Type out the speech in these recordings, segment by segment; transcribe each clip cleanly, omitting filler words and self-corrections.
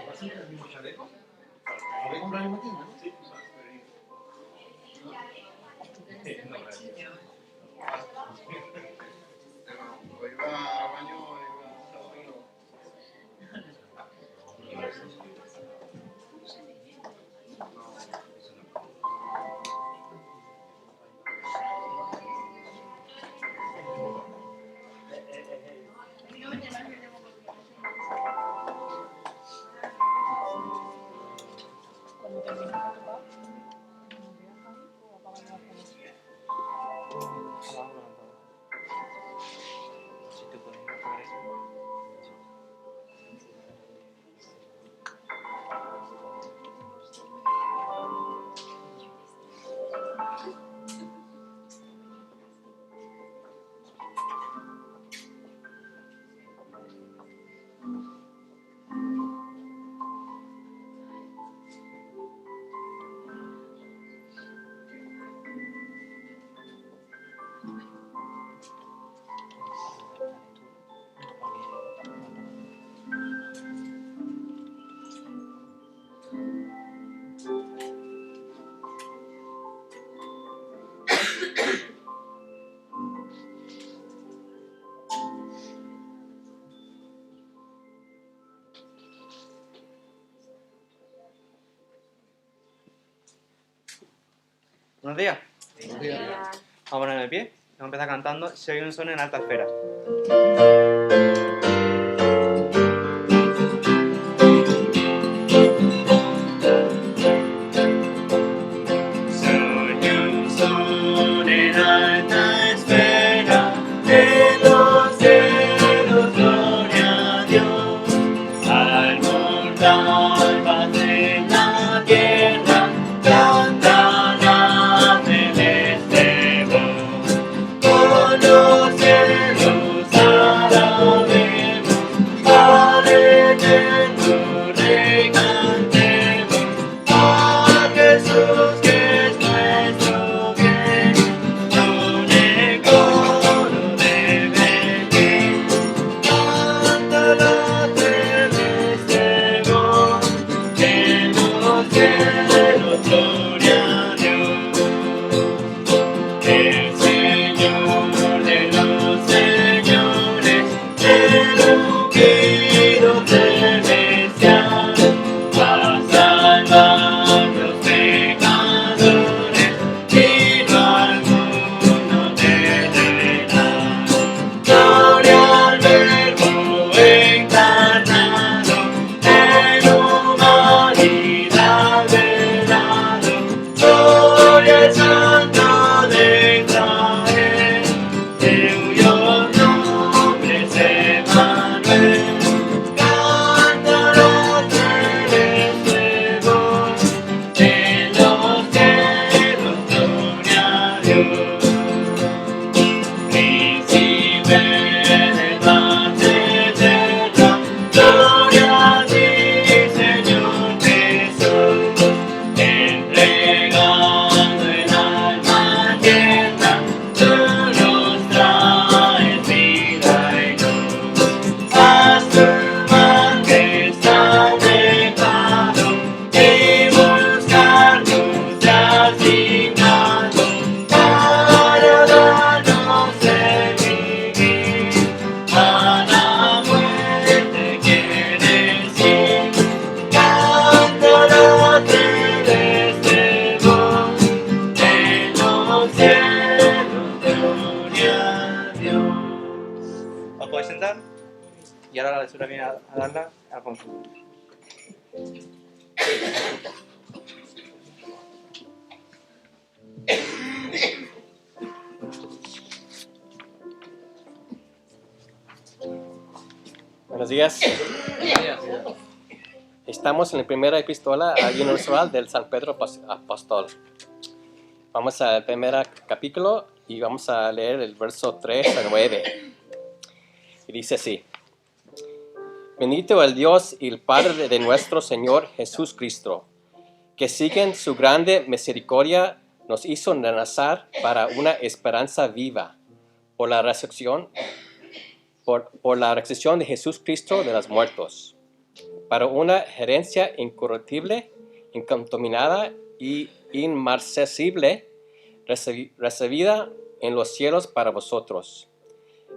¿Vas a ir al mismo chaleco? ¿Voy a comprar el mismo tienda? Sí. O iba a baño o iba Cuando termine de tocar, o apagar la tele. Si te pueden apagar eso. Buenos días. Buenos días. Vamos a ponernos de pie. Vamos a empezar cantando Si hay un son en alta esfera. Soy un son en alta esfera, en los cielos, gloria a Dios. Al mortal paz en la tierra, canta la celeste voz. Con los cielos alabemos, al eterno Rey cantemos, a Jesús que es nuestro bien, con el coro de Belén. Canta la celeste voz, en los cielos, gloria a Dios. El Señor de los señores, el ungido celestial, va a salvar los pecadores, vino al mundo de verdad. Gloria al Verbo encarnado, en humanidad velado. Gloria al Santo de Israel, cuyo nombre es Emmanuel. Canta la celeste voz, en los cielos, gloria a Dios. Príncipe de paz eterna, gloria a ti, Señor Jesús, entregando el alma tierna, tú nos traes vida y luz. Haz tu majestad dejado, y buscarnos te has dignado, para darnos el vivir, a la muerte quieres ir. Canta la celeste voz, en los cielos, gloria a Dios. ¿Os podéis sentar? Y ahora la lectura viene a darla a Alfonso. Buenos días. Estamos en la primera epístola universal del San Pedro Apóstol. Vamos al primer capítulo y vamos a leer el verso 3 a 9. Y dice así: Bendito el Dios y el Padre de nuestro Señor Jesucristo, que siguen su grande misericordia nos hizo nacer para una esperanza viva por la resurrección de Jesucristo de los muertos, para una herencia incorruptible, incontaminada y inmarcesible, recibida en los cielos para vosotros,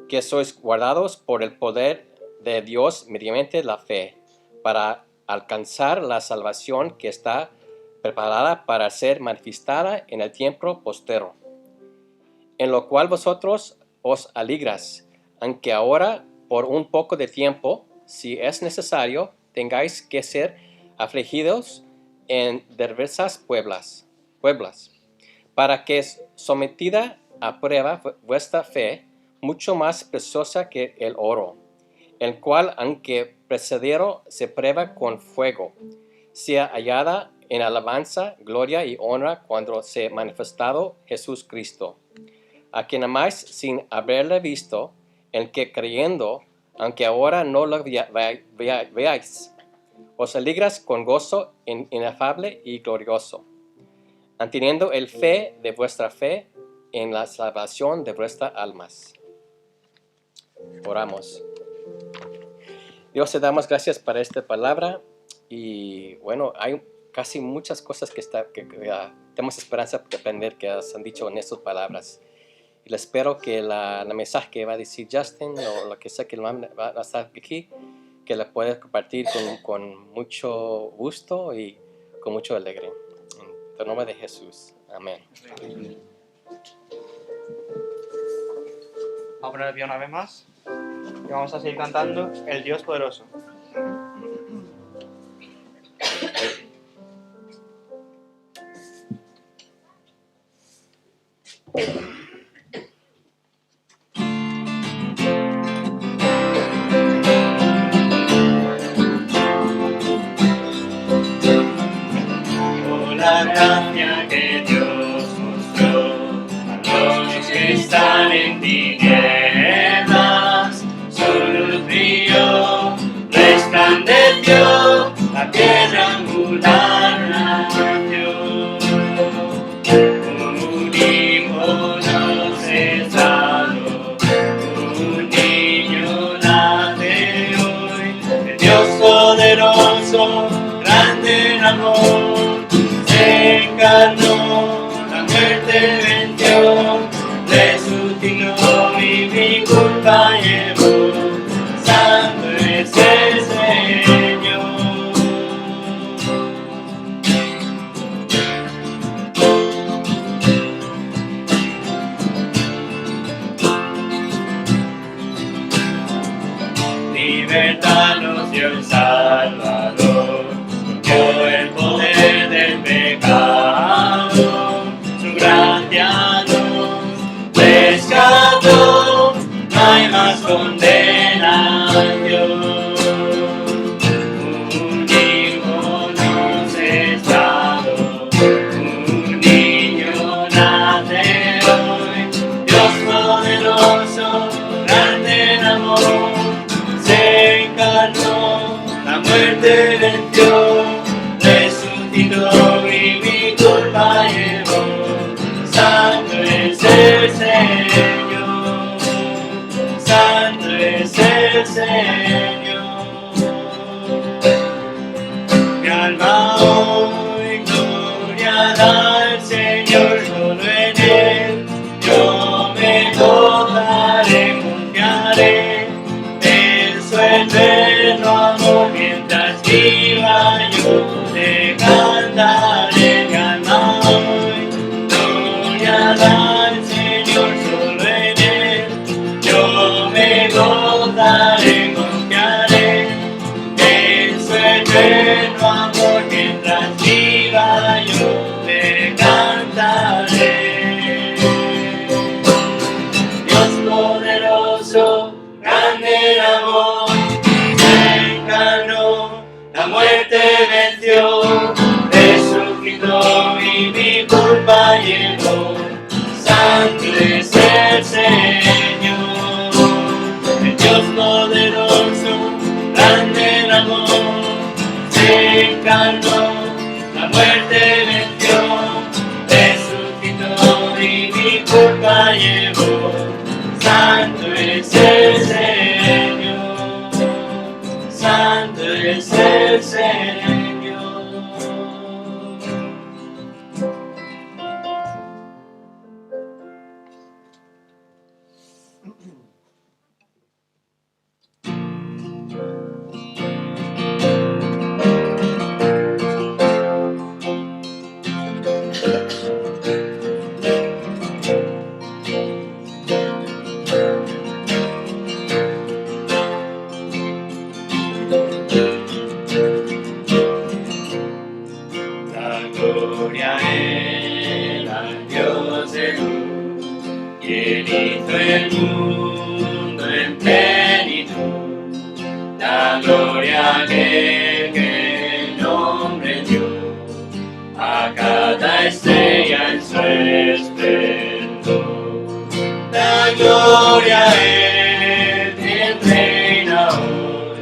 que sois guardados por el poder de Dios mediante la fe, para alcanzar la salvación que está preparada para ser manifestada en el tiempo postero, en lo cual vosotros os alegras, aunque ahora por un poco de tiempo, si es necesario, tengáis que ser afligidos en diversas pueblas, para que sometida a prueba vuestra fe, mucho más preciosa que el oro, el cual, aunque precedero se prueba con fuego, sea hallada en alabanza, gloria y honra cuando sea manifestado Jesús Cristo, a quien amáis sin haberle visto, en que creyendo, aunque ahora no lo veáis, os alegras con gozo inefable y glorioso, teniendo el fe de vuestra fe en la salvación de vuestras almas. Oramos. Dios, te damos gracias para esta palabra y bueno, hay casi muchas cosas que tenemos esperanza de aprender que han dicho en estas palabras. Y le espero que la mensaje que va a decir Justin o lo que sea que va a estar aquí, que la pueda compartir con mucho gusto y con mucho alegre. En el nombre de Jesús. Amén. Vamos a poner el pie una vez más y vamos a seguir cantando El Dios Poderoso. La gracia que Dios mostró a los que están en tinieblas, su luz brilló, resplandeció, la piedra angular nació. Un hijo nos es dado, un niño nace hoy, el Dios poderoso, grande en amor. Encarnó, la muerte venció, resucitó y mi culpa llevó, santo es el Señor. Libertad nos dio el Salvador, dio el poder del pecado, su gracia nos rescató, no hay más condenación. Un hijo nos es dado, un niño nace hoy, Dios poderoso, grande en amor, se encarnó, la muerte venció, resucitó y mi culpa llevó, santo es el Señor, santo es el Señor. Mi alma hoy gloria da al Señor, solo en Él yo me gozaré, confiaré en su eterno amor, mientras viva yo te cantaré. Mi alma hoy gloria da al Señor, solo en Él yo me gozaré, confiaré en su eterno amor, mientras viva yo te cantaré. Dios poderoso, grande en amor, se encarnó, la muerte venció, Jesús gloria a Él, al Dios de luz, quien hizo el mundo en plenitud. La gloria a aquel que el nombre dio a cada estrella en su esplendor. La gloria a Él, quien reina hoy,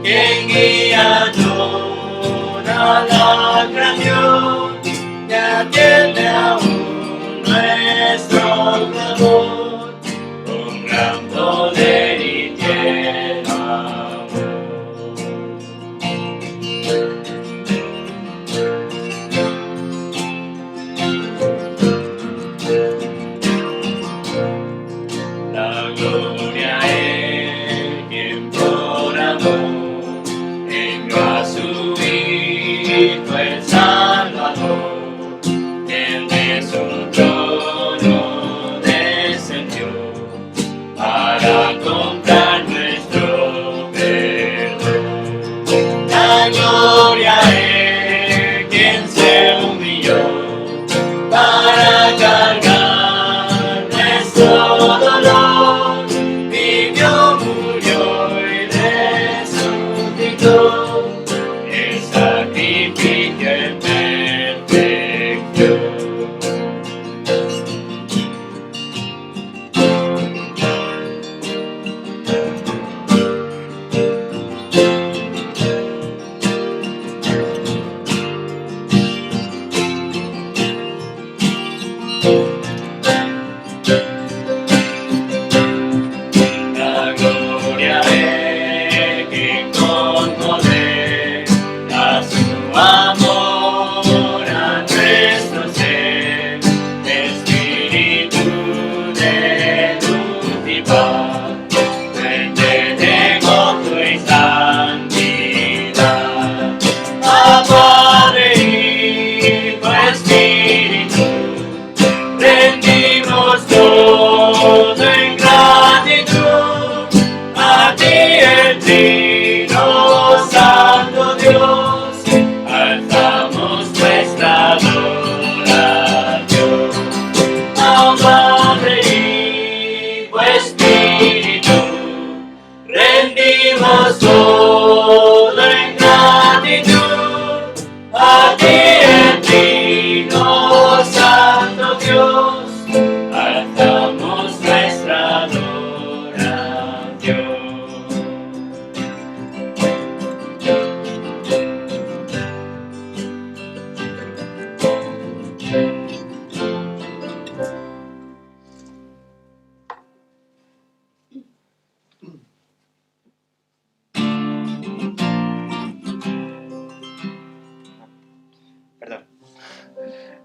quien guía toda la creación, que atiende aún nuestro clamor, con gran poder y tierno amor. La gloria a Él, quien por amor envió a su Hijo el Salvador, quien de su trono descendió para comprar nuestro perdón. La gloria a Él, quien se humilló para cargar nuestro dolor, vivió, murió y resucitó, el sacrificio en perfección. La gloria a Él, que con poder da su amor a nuestro ser, espíritu de luz y paz, fuente de gozo y santidad. A Padre, Hijo, Espíritu, rendimos todo en gratitud a ti, el Trino Santo Dios, alzamos nuestra adoración. A Padre, Hijo, Espíritu, rendimos todo en gratitud a ti, el Trino Santo Dios, alzamos nuestra adoración. Perdón.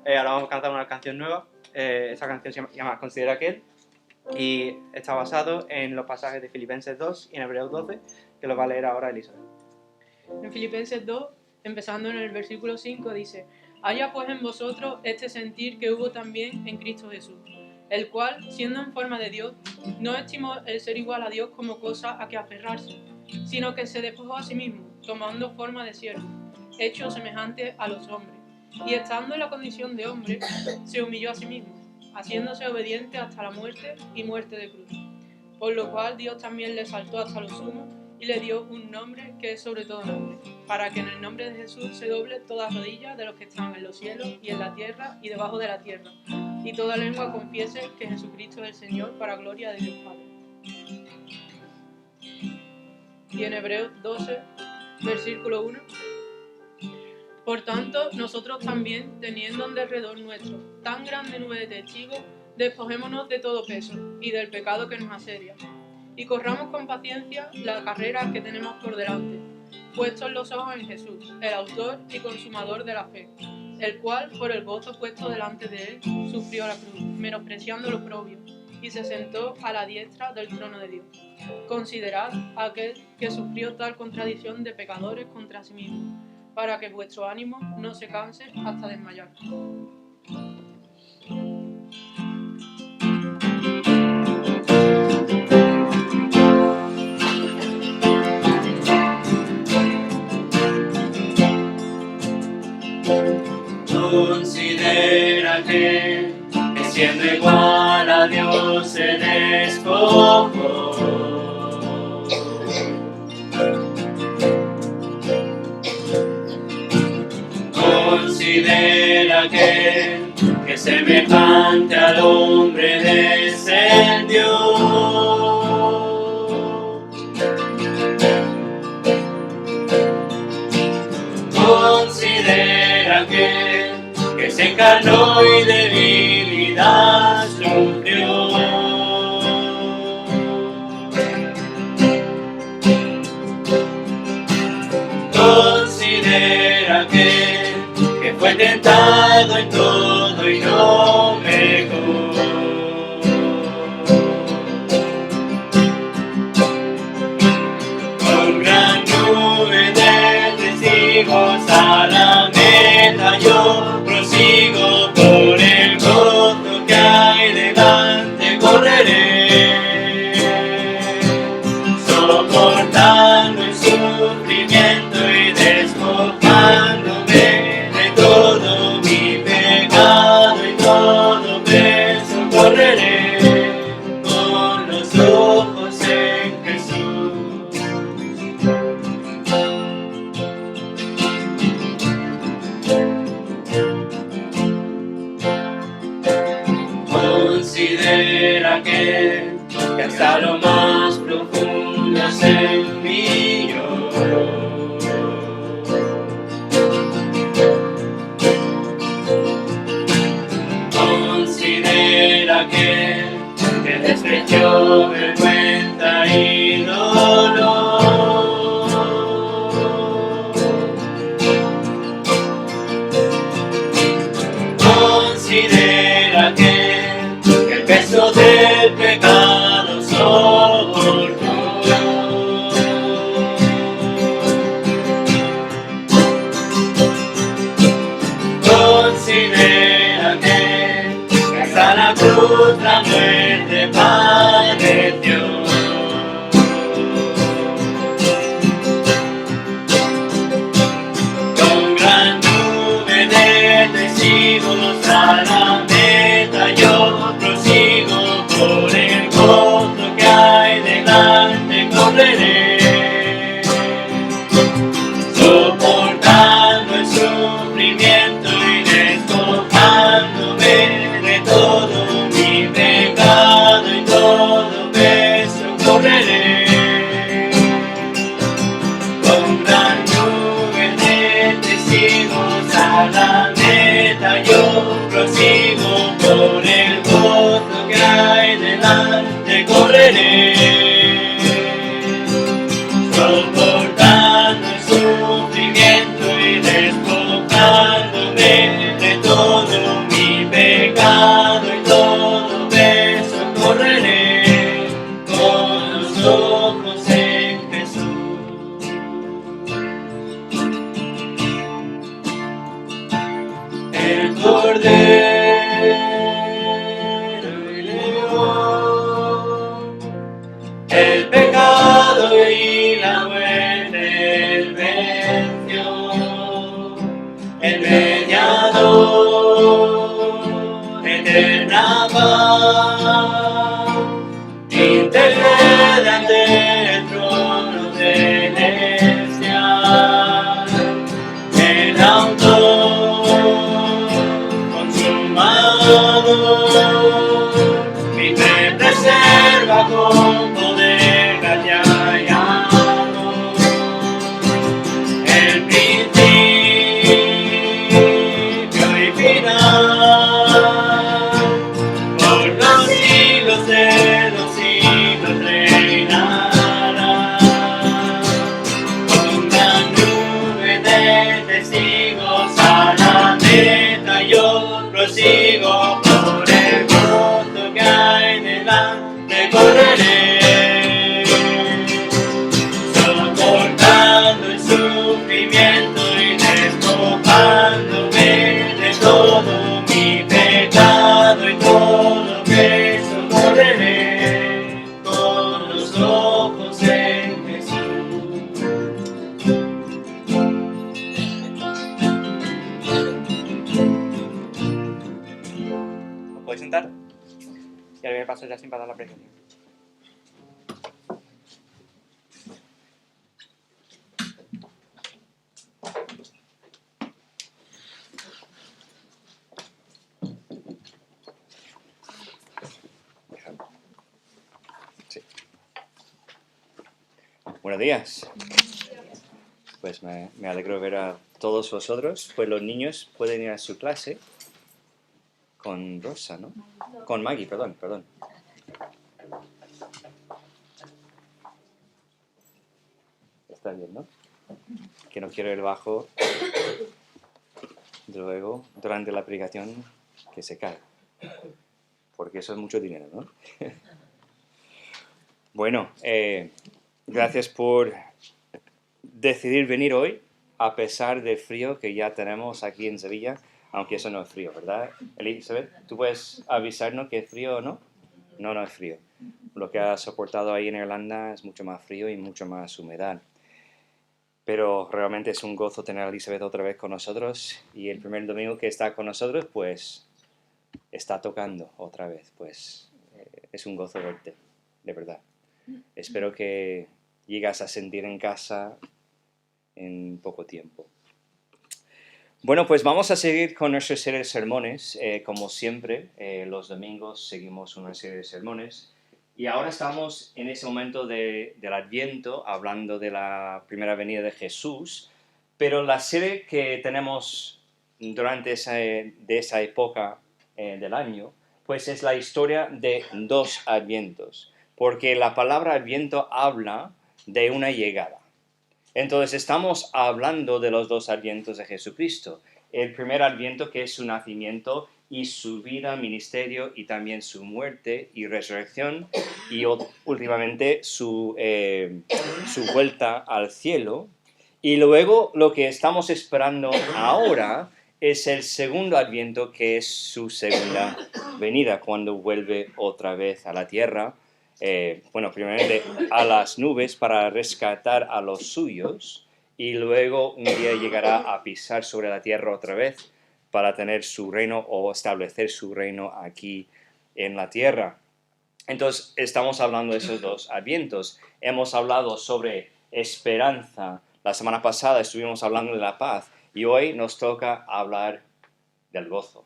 Ahora vamos a cantar una canción nueva. Esta canción se llama Considera aquel y está basado en los pasajes de Filipenses 2 y en Hebreos 12, que los va a leer ahora Elizabeth. En Filipenses 2, empezando en el versículo 5, dice: haya pues en vosotros este sentir que hubo también en Cristo Jesús, el cual, siendo en forma de Dios, no estimó el ser igual a Dios como cosa a que aferrarse, sino que se despojó a sí mismo, tomando forma de siervo, hecho semejante a los hombres, y estando en la condición de hombre, se humilló a sí mismo, haciéndose obediente hasta la muerte y muerte de cruz. Por lo cual Dios también le exaltó hasta lo sumo y le dio un nombre que es sobre todo nombre, para que en el nombre de Jesús se doble toda rodilla de los que están en los cielos y en la tierra y debajo de la tierra, y toda lengua confiese que Jesucristo es el Señor, para gloria de Dios Padre. Y en Hebreos 12, versículo 1: por tanto, nosotros también, teniendo en derredor nuestro tan grande nube de testigos, despojémonos de todo peso y del pecado que nos asedia, y corramos con paciencia la carrera que tenemos por delante, puestos los ojos en Jesús, el autor y consumador de la fe, el cual, por el gozo puesto delante de él, sufrió la cruz, menospreciando lo oprobio, y se sentó a la diestra del trono de Dios. Considerad a aquel que sufrió tal contradicción de pecadores contra sí mismo, para que vuestro ánimo no se canse hasta desmayar. Considera que siendo igual a Dios se despojó. Considera que semejante al hombre descendió. Considera que se encarnó y debilidad sufrió. Considera que fue tentado en todo y no pecó. Con gran nube de testigos a la meta yo prosigo, por el gozo que hay delante correré, soportando el sufrimiento y despojándome de todo mi pecado y todo peso correré con los ojos en Jesús. Considera que hasta lo más profundo se humilló. Considera que despreció vergüenza y dolor. Considera que el peso del pecado soportó. Considera que hasta la cruz la muerte padeció. Con gran nube de testigos a la meta yo prosigo, por el gozo que hay delante correré, soportando el sufrimiento y despojándome de todo mi pecado y todo peso correré. Con gran nube de testigos a la meta yo prosigo, por el gozo que hay delante correré, soportando el sufrimiento y despojándome de todo mi pecado y todo peso correré con los ojos en Jesús. El Cordero y León, el pecado y la muerte él venció, el mediador, eterna paz, intercede ante el trono celestial, el autor consumador, mi fe preserva con poder, gracia y amor, el principio y final, por los siglos de los siglos reinará. Con gran nube de testigos a la meta yo prosigo, por el gozo que hay delante correré, soportando el sufrimiento y despojándome de todo mi pecado y todo peso correré con los ojos en Jesús. sentar. Y ahora viene el pastor Justin para dar la predicación. Sí. Buenos días. Pues me alegro ver a todos vosotros. Pues los niños pueden ir a su clase con Rosa, ¿no? Con Maggie, perdón. Está bien, ¿no? Que no quiero el bajo. Luego, durante la aplicación, que se cae. Porque eso es mucho dinero, ¿no? Bueno, gracias por decidir venir hoy, a pesar del frío que ya tenemos aquí en Sevilla, aunque eso no es frío, ¿verdad? Elizabeth, ¿tú puedes avisarnos que es frío o no? No, no es frío. Lo que has soportado ahí en Irlanda es mucho más frío y mucho más humedad. Pero realmente es un gozo tener a Elizabeth otra vez con nosotros, y el primer domingo que está con nosotros, pues está tocando otra vez. Pues es un gozo verte, de verdad. Espero que llegas a sentir en casa en poco tiempo. Bueno, pues vamos a seguir con nuestra serie de sermones. Como siempre, los domingos seguimos una serie de sermones. Y ahora estamos en ese momento del Adviento, hablando de la primera venida de Jesús. Pero la serie que tenemos durante esa época del año, pues es la historia de dos Advientos. Porque la palabra Adviento habla de una llegada. Entonces estamos hablando de los dos advientos de Jesucristo. El primer adviento, que es su nacimiento y su vida, ministerio, y también su muerte y resurrección, y últimamente su vuelta al cielo. Y luego lo que estamos esperando ahora es el segundo adviento, que es su segunda venida, cuando vuelve otra vez a la tierra. Primeramente a las nubes para rescatar a los suyos, y luego un día llegará a pisar sobre la tierra otra vez para tener su reino o establecer su reino aquí en la tierra. Entonces estamos hablando de esos dos advientos. Hemos hablado sobre esperanza. La semana pasada estuvimos hablando de la paz, y hoy nos toca hablar del gozo,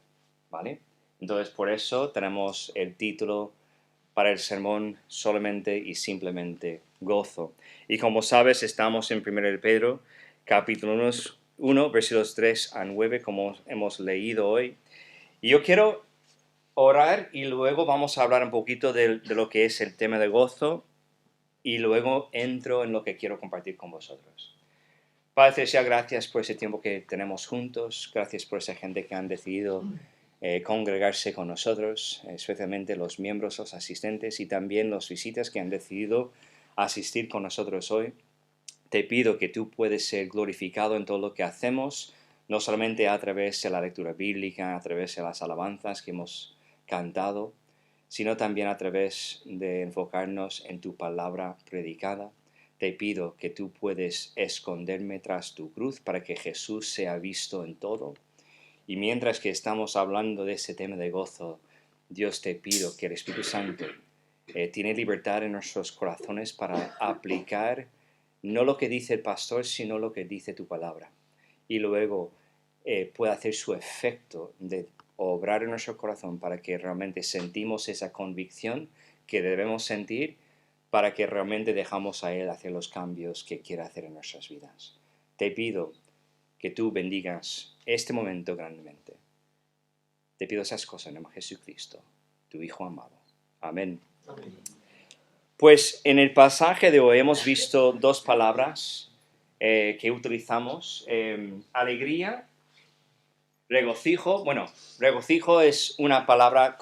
¿vale? Entonces por eso tenemos el título para el sermón: solamente y simplemente gozo. Y como sabes, estamos en 1 Pedro, capítulo 1, versículos 3 a 9, como hemos leído hoy. Y yo quiero orar, y luego vamos a hablar un poquito de lo que es el tema de gozo, y luego entro en lo que quiero compartir con vosotros. Padre Celestial, gracias por ese tiempo que tenemos juntos. Gracias por esa gente que han decidido congregarse con nosotros, especialmente los miembros, los asistentes, y también los visitas que han decidido asistir con nosotros hoy. Te pido que tú puedes ser glorificado en todo lo que hacemos, no solamente a través de la lectura bíblica, a través de las alabanzas que hemos cantado, sino también a través de enfocarnos en tu palabra predicada. Te pido que tú puedes esconderme tras tu cruz para que Jesús sea visto en todo. Y mientras que estamos hablando de ese tema de gozo, Dios, te pido que el Espíritu Santo tiene libertad en nuestros corazones para aplicar no lo que dice el pastor, sino lo que dice tu palabra. Y luego pueda hacer su efecto de obrar en nuestro corazón para que realmente sentimos esa convicción que debemos sentir, para que realmente dejamos a Él hacer los cambios que quiere hacer en nuestras vidas. Te pido que tú bendigas este momento grandemente. Te pido esas cosas en el nombre de Jesucristo, tu Hijo amado. Amén. Amén. Pues en el pasaje de hoy hemos visto dos palabras que utilizamos. Alegría, regocijo. Bueno, regocijo es una palabra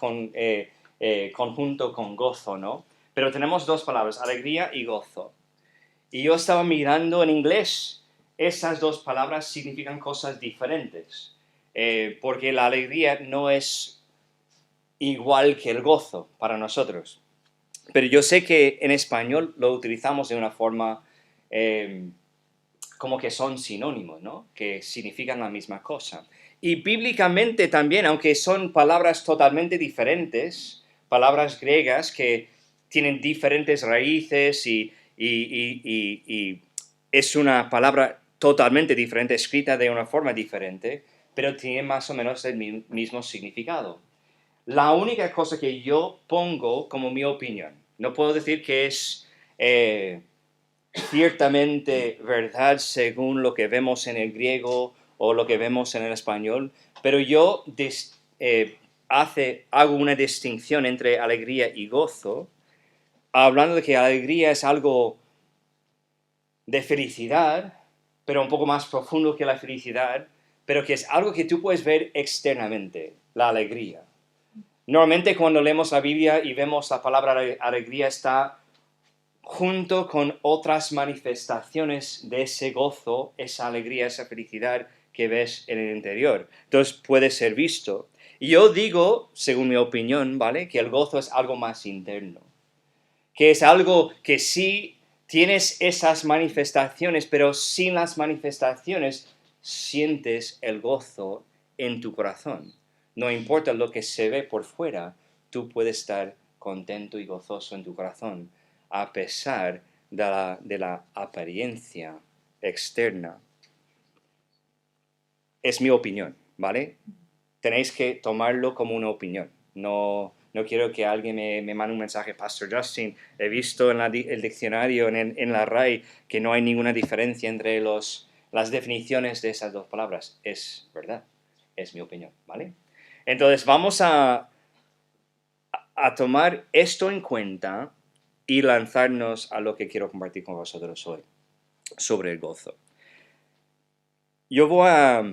conjunto con gozo, ¿no? Pero tenemos dos palabras, alegría y gozo. Y yo estaba mirando en inglés. Esas dos palabras significan cosas diferentes, porque la alegría no es igual que el gozo para nosotros. Pero yo sé que en español lo utilizamos de una forma como que son sinónimos, ¿no? Que significan la misma cosa. Y bíblicamente también, aunque son palabras totalmente diferentes, palabras griegas que tienen diferentes raíces y es una palabra totalmente diferente, escrita de una forma diferente, pero tiene más o menos el mismo significado. La única cosa que yo pongo como mi opinión, no puedo decir que es ciertamente verdad según lo que vemos en el griego o lo que vemos en el español, pero yo hago una distinción entre alegría y gozo, hablando de que alegría es algo de felicidad, pero un poco más profundo que la felicidad, pero que es algo que tú puedes ver externamente, la alegría. Normalmente cuando leemos la Biblia y vemos la palabra alegría está junto con otras manifestaciones de ese gozo, esa alegría, esa felicidad que ves en el interior. Entonces puede ser visto. Y yo digo, según mi opinión, ¿vale?, que el gozo es algo más interno. Que es algo que sí tienes esas manifestaciones, pero sin las manifestaciones sientes el gozo en tu corazón. No importa lo que se ve por fuera, tú puedes estar contento y gozoso en tu corazón, a pesar de la apariencia externa. Es mi opinión, ¿vale? Tenéis que tomarlo como una opinión. No quiero que alguien me mande un mensaje, Pastor Justin, he visto en el diccionario, en la RAI, que no hay ninguna diferencia entre las definiciones de esas dos palabras. Es verdad, es mi opinión, ¿vale? Entonces vamos a tomar esto en cuenta y lanzarnos a lo que quiero compartir con vosotros hoy, sobre el gozo. Yo voy a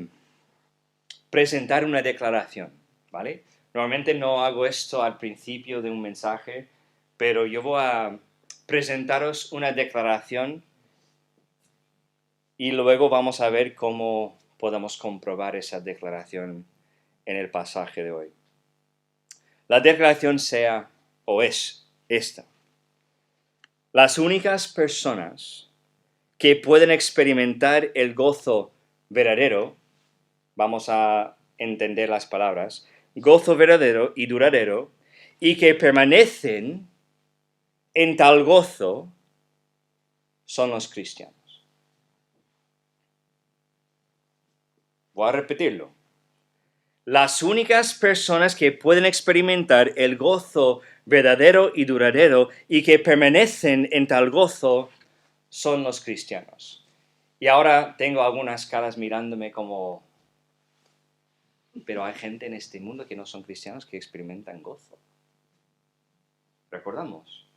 presentar una declaración, ¿vale? Normalmente no hago esto al principio de un mensaje, pero yo voy a presentaros una declaración y luego vamos a ver cómo podemos comprobar esa declaración en el pasaje de hoy. La declaración sea o es esta. Las únicas personas que pueden experimentar el gozo verdadero, vamos a entender las palabras, gozo verdadero y duradero, y que permanecen en tal gozo, son los cristianos. Voy a repetirlo. Las únicas personas que pueden experimentar el gozo verdadero y duradero y que permanecen en tal gozo son los cristianos. Y ahora tengo algunas caras mirándome como, pero hay gente en este mundo que no son cristianos que experimentan gozo. Recordamos,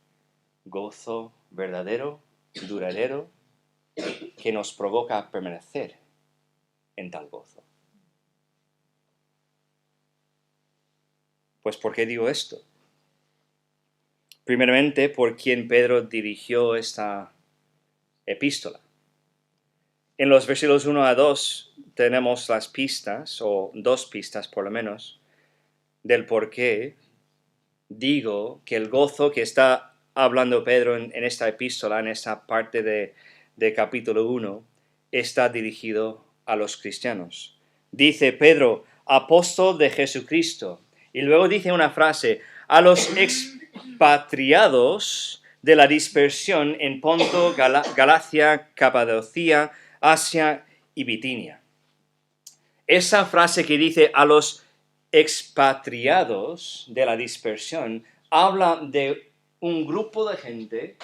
gozo verdadero, duradero, que nos provoca a permanecer en tal gozo. Pues, ¿por qué digo esto? Primeramente, por quien Pedro dirigió esta epístola. En los versículos 1 a 2 tenemos las pistas, o dos pistas por lo menos, del por qué digo que el gozo que está hablando Pedro en esta epístola, en esta parte de capítulo 1, está dirigido a los cristianos. Dice Pedro, apóstol de Jesucristo. Y luego dice una frase, a los expatriados de la dispersión en Ponto, Galacia, Capadocia, Asia y Bitinia. Esa frase que dice a los expatriados de la dispersión habla de un grupo de gente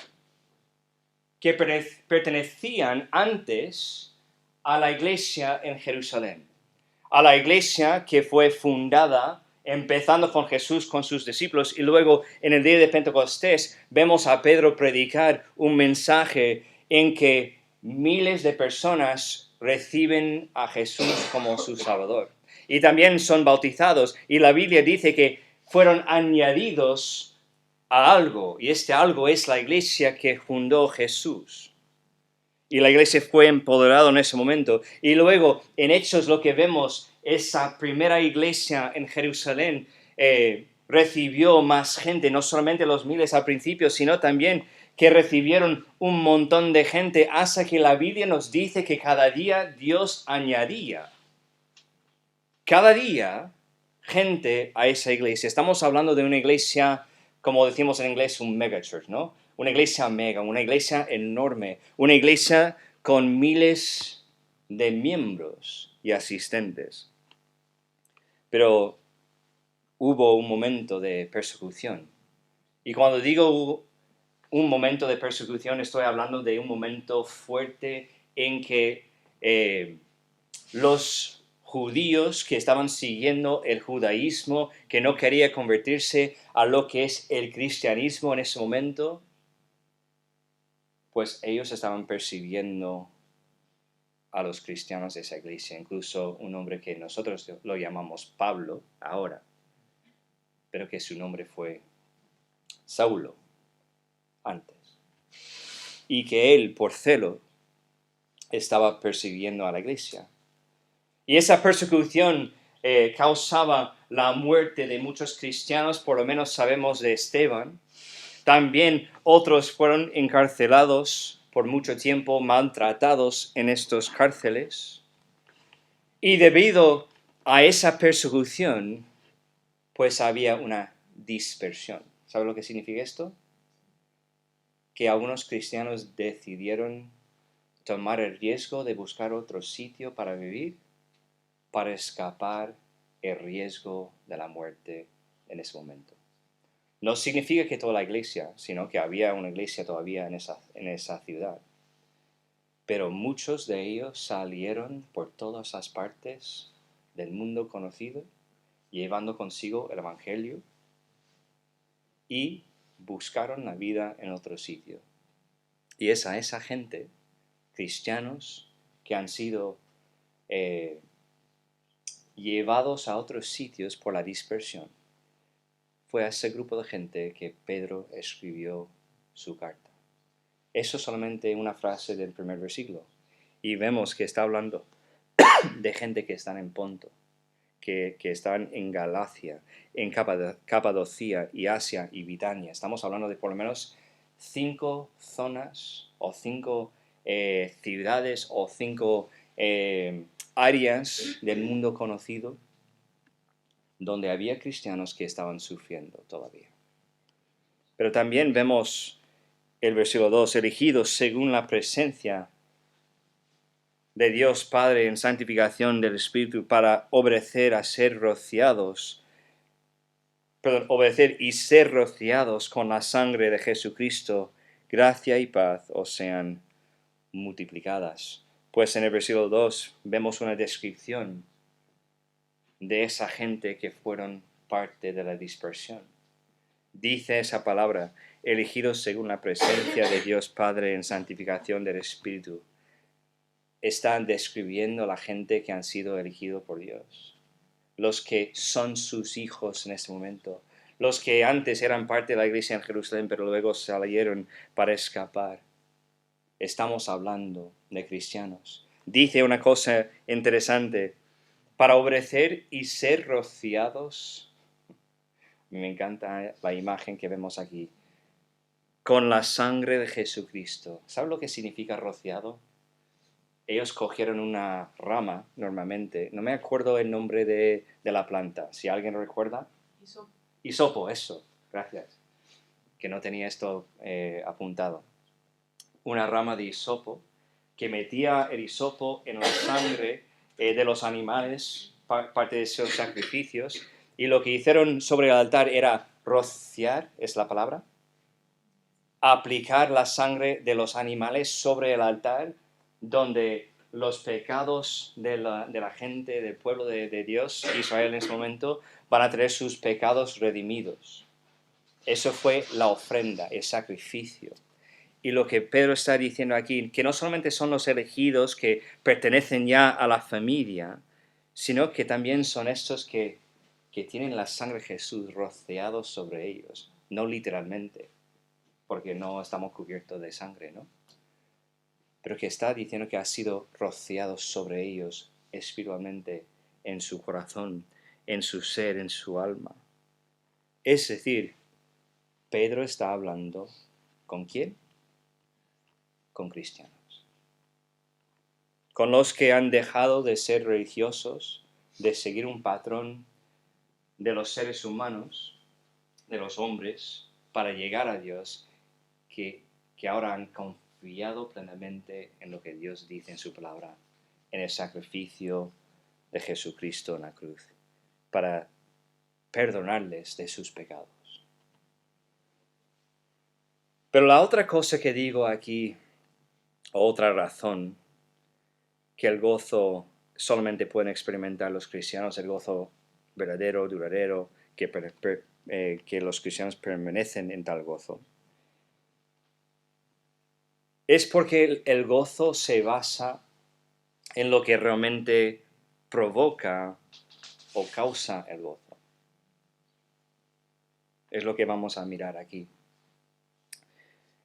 que pertenecían antes a la iglesia en Jerusalén, a la iglesia que fue fundada empezando con Jesús, con sus discípulos, y luego en el día de Pentecostés vemos a Pedro predicar un mensaje en que miles de personas reciben a Jesús como su Salvador. Y también son bautizados, y la Biblia dice que fueron añadidos a algo, y este algo es la iglesia que fundó Jesús. Y la iglesia fue empoderada en ese momento. Y luego, en Hechos, lo que vemos, esa primera iglesia en Jerusalén recibió más gente, no solamente los miles al principio, sino también que recibieron un montón de gente, hasta que la Biblia nos dice que cada día Dios añadía cada día gente a esa iglesia. Estamos hablando de una iglesia, como decimos en inglés, un megachurch, ¿no? Una iglesia mega, una iglesia enorme, una iglesia con miles de miembros y asistentes. Pero hubo un momento de persecución. Y cuando digo un momento de persecución, estoy hablando de un momento fuerte en que los judíos que estaban siguiendo el judaísmo, que no quería convertirse a lo que es el cristianismo en ese momento, pues ellos estaban persiguiendo a los cristianos de esa iglesia, incluso un hombre que nosotros lo llamamos Pablo ahora, pero que su nombre fue Saulo antes, y que él, por celo, estaba persiguiendo a la iglesia. Y esa persecución causaba la muerte de muchos cristianos, por lo menos sabemos de Esteban. También otros fueron encarcelados por mucho tiempo, maltratados en estos cárceles. Y debido a esa persecución, pues había una dispersión. ¿Sabe lo que significa esto? Que algunos cristianos decidieron tomar el riesgo de buscar otro sitio para vivir, para escapar el riesgo de la muerte en ese momento. No significa que toda la iglesia, sino que había una iglesia todavía en esa ciudad. Pero muchos de ellos salieron por todas las partes del mundo conocido, llevando consigo el Evangelio, y buscaron la vida en otro sitio. Y es a esa gente, cristianos, que han sido llevados a otros sitios por la dispersión, fue a ese grupo de gente que Pedro escribió su carta. Eso es solamente una frase del primer versículo. Y vemos que está hablando de gente que están en Ponto, que están en Galacia, en Capadocia y Asia y Bitinia. Estamos hablando de por lo menos 5 zonas o 5 ciudades o 5 áreas del mundo conocido donde había cristianos que estaban sufriendo todavía. Pero también vemos el versículo 2, elegidos según la presencia de Dios Padre en santificación del Espíritu para obedecer y ser rociados con la sangre de Jesucristo, gracia y paz os sean multiplicadas. Pues en el versículo 2 vemos una descripción de esa gente que fueron parte de la dispersión. Dice esa palabra, elegidos según la presencia de Dios Padre en santificación del Espíritu. Están describiendo la gente que han sido elegidos por Dios. Los que son sus hijos en este momento. Los que antes eran parte de la iglesia en Jerusalén, pero luego salieron para escapar. Estamos hablando de cristianos. Dice una cosa interesante. Para obedecer y ser rociados, me encanta la imagen que vemos aquí, con la sangre de Jesucristo. ¿Sabe lo que significa rociado? Ellos cogieron una rama, normalmente, no me acuerdo el nombre de la planta, si alguien lo recuerda. Hisopo, eso, gracias, que no tenía esto apuntado. Una rama de hisopo que metía el hisopo en la sangre de los animales, parte de esos sacrificios, y lo que hicieron sobre el altar era rociar, es la palabra, aplicar la sangre de los animales sobre el altar, donde los pecados de la gente, del pueblo de Dios, Israel en ese momento, van a tener sus pecados redimidos. Eso fue la ofrenda, el sacrificio. Y lo que Pedro está diciendo aquí, que no solamente son los elegidos que pertenecen ya a la familia, sino que también son estos que tienen la sangre de Jesús rociados sobre ellos. No literalmente, porque no estamos cubiertos de sangre, ¿no? Pero que está diciendo que ha sido rociado sobre ellos espiritualmente, en su corazón, en su ser, en su alma. Es decir, Pedro está hablando ¿con quién? Con cristianos. Con los que han dejado de ser religiosos, de seguir un patrón de los seres humanos, de los hombres, para llegar a Dios, que ahora han confiado plenamente en lo que Dios dice en su palabra, en el sacrificio de Jesucristo en la cruz, para perdonarles de sus pecados. Pero la otra cosa que digo aquí, otra razón que el gozo solamente pueden experimentar los cristianos, el gozo verdadero, duradero, que los cristianos permanecen en tal gozo, es porque el gozo se basa en lo que realmente provoca o causa el gozo. Es lo que vamos a mirar aquí.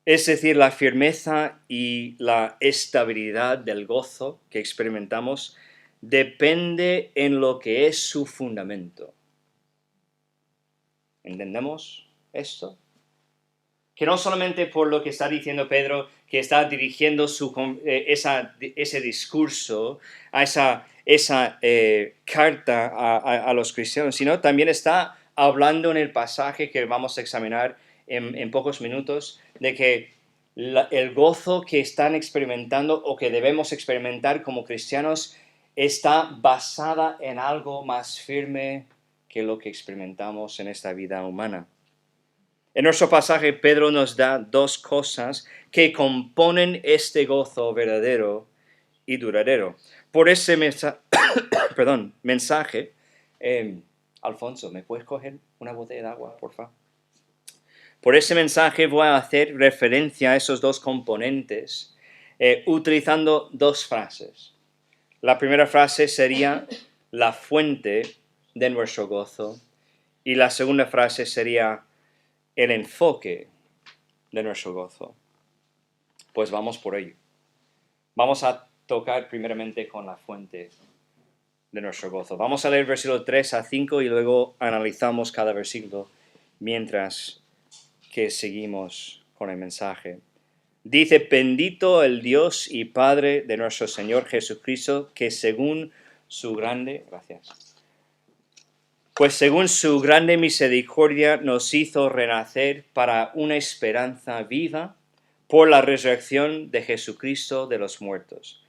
Es decir, la firmeza y la estabilidad del gozo que experimentamos depende en lo que es su fundamento. ¿Entendemos esto? Que no solamente por lo que está diciendo Pedro, que está dirigiendo ese discurso, a esa carta a los cristianos, sino también está hablando en el pasaje que vamos a examinar en pocos minutos, de que el gozo que están experimentando o que debemos experimentar como cristianos está basada en algo más firme que lo que experimentamos en esta vida humana. En nuestro pasaje, Pedro nos da dos cosas que componen este gozo verdadero y duradero. Por ese mensaje, Alfonso, ¿me puedes coger una botella de agua, por favor? Por ese mensaje voy a hacer referencia a esos dos componentes utilizando dos frases. La primera frase sería la fuente de nuestro gozo y la segunda frase sería el enfoque de nuestro gozo. Pues vamos por ello. Vamos a tocar primeramente con la fuente de nuestro gozo. Vamos a leer versículos 3 a 5 y luego analizamos cada versículo mientras que seguimos con el mensaje. Dice: bendito el Dios y Padre de nuestro Señor Jesucristo, que según su grande misericordia nos hizo renacer para una esperanza viva por la resurrección de Jesucristo de los muertos,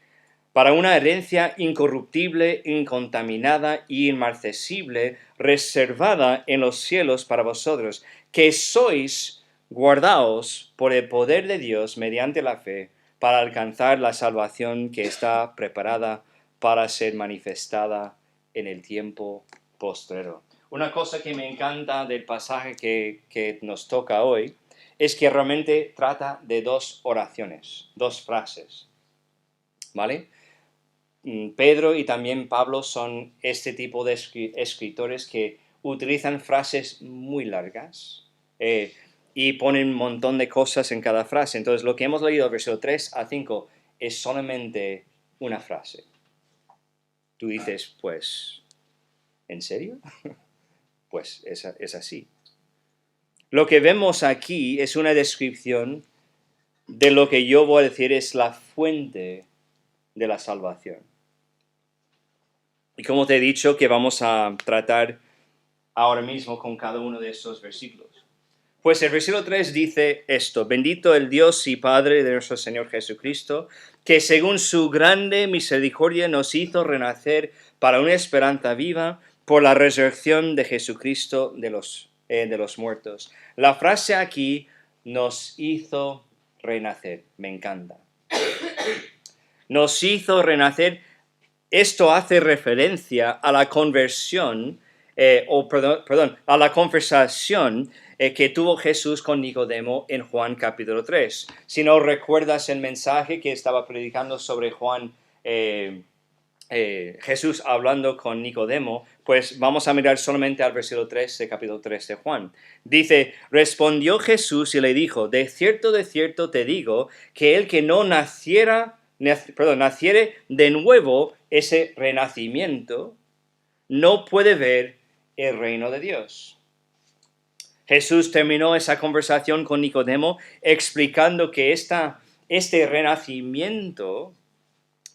para una herencia incorruptible, incontaminada y inmarcesible, reservada en los cielos para vosotros, que sois guardaos por el poder de Dios mediante la fe, para alcanzar la salvación que está preparada para ser manifestada en el tiempo postrero. Una cosa que me encanta del pasaje que nos toca hoy es que realmente trata de dos oraciones, dos frases, ¿vale? Pedro y también Pablo son este tipo de escritores que utilizan frases muy largas y ponen un montón de cosas en cada frase. Entonces, lo que hemos leído, versículo 3 a 5, es solamente una frase. Tú dices, pues, ¿en serio? Pues es así. Lo que vemos aquí es una descripción de lo que yo voy a decir es la fuente de la salvación. Y como te he dicho, que vamos a tratar ahora mismo con cada uno de estos versículos. Pues el versículo 3 dice esto: bendito el Dios y Padre de nuestro Señor Jesucristo, que según su grande misericordia nos hizo renacer para una esperanza viva por la resurrección de Jesucristo de los muertos. La frase aquí, nos hizo renacer, me encanta. Nos hizo renacer. Esto hace referencia a la conversión, a la conversación que tuvo Jesús con Nicodemo en Juan capítulo 3. Si no recuerdas el mensaje que estaba predicando sobre Juan, Jesús hablando con Nicodemo, pues vamos a mirar solamente al versículo 3 de capítulo 3 de Juan. Dice: respondió Jesús y le dijo: de cierto te digo, que el que no naciere de nuevo, ese renacimiento, no puede ver el reino de Dios. Jesús terminó esa conversación con Nicodemo explicando que este renacimiento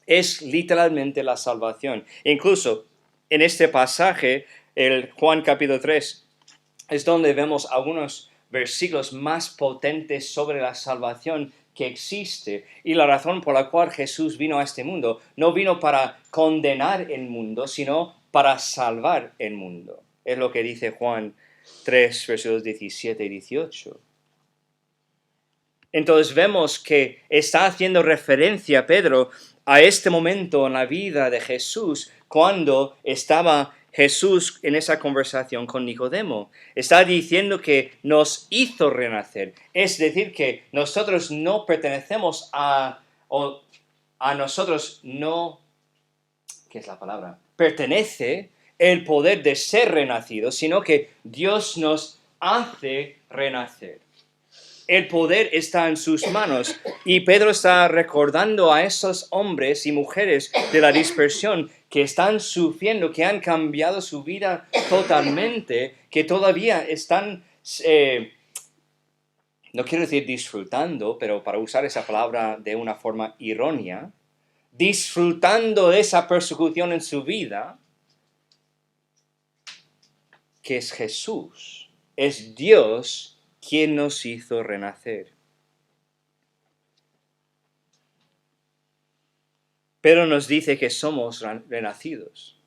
es literalmente la salvación. Incluso en este pasaje, el Juan capítulo 3, es donde vemos algunos versículos más potentes sobre la salvación que existe y la razón por la cual Jesús vino a este mundo. No vino para condenar el mundo, sino para salvar el mundo. Es lo que dice Juan 3, versículos 17 y 18. Entonces vemos que está haciendo referencia Pedro a este momento en la vida de Jesús cuando estaba Jesús en esa conversación con Nicodemo. Está diciendo que nos hizo renacer. Es decir, que nosotros no pertenecemos o a nosotros no, ¿qué es la palabra? Pertenece el poder de ser renacidos, sino que Dios nos hace renacer. El poder está en sus manos y Pedro está recordando a esos hombres y mujeres de la dispersión que están sufriendo, que han cambiado su vida totalmente, que todavía están, no quiero decir disfrutando, pero para usar esa palabra de una forma irónica, disfrutando de esa persecución en su vida, que es Jesús, es Dios quien nos hizo renacer. Pero nos dice que somos renacidos.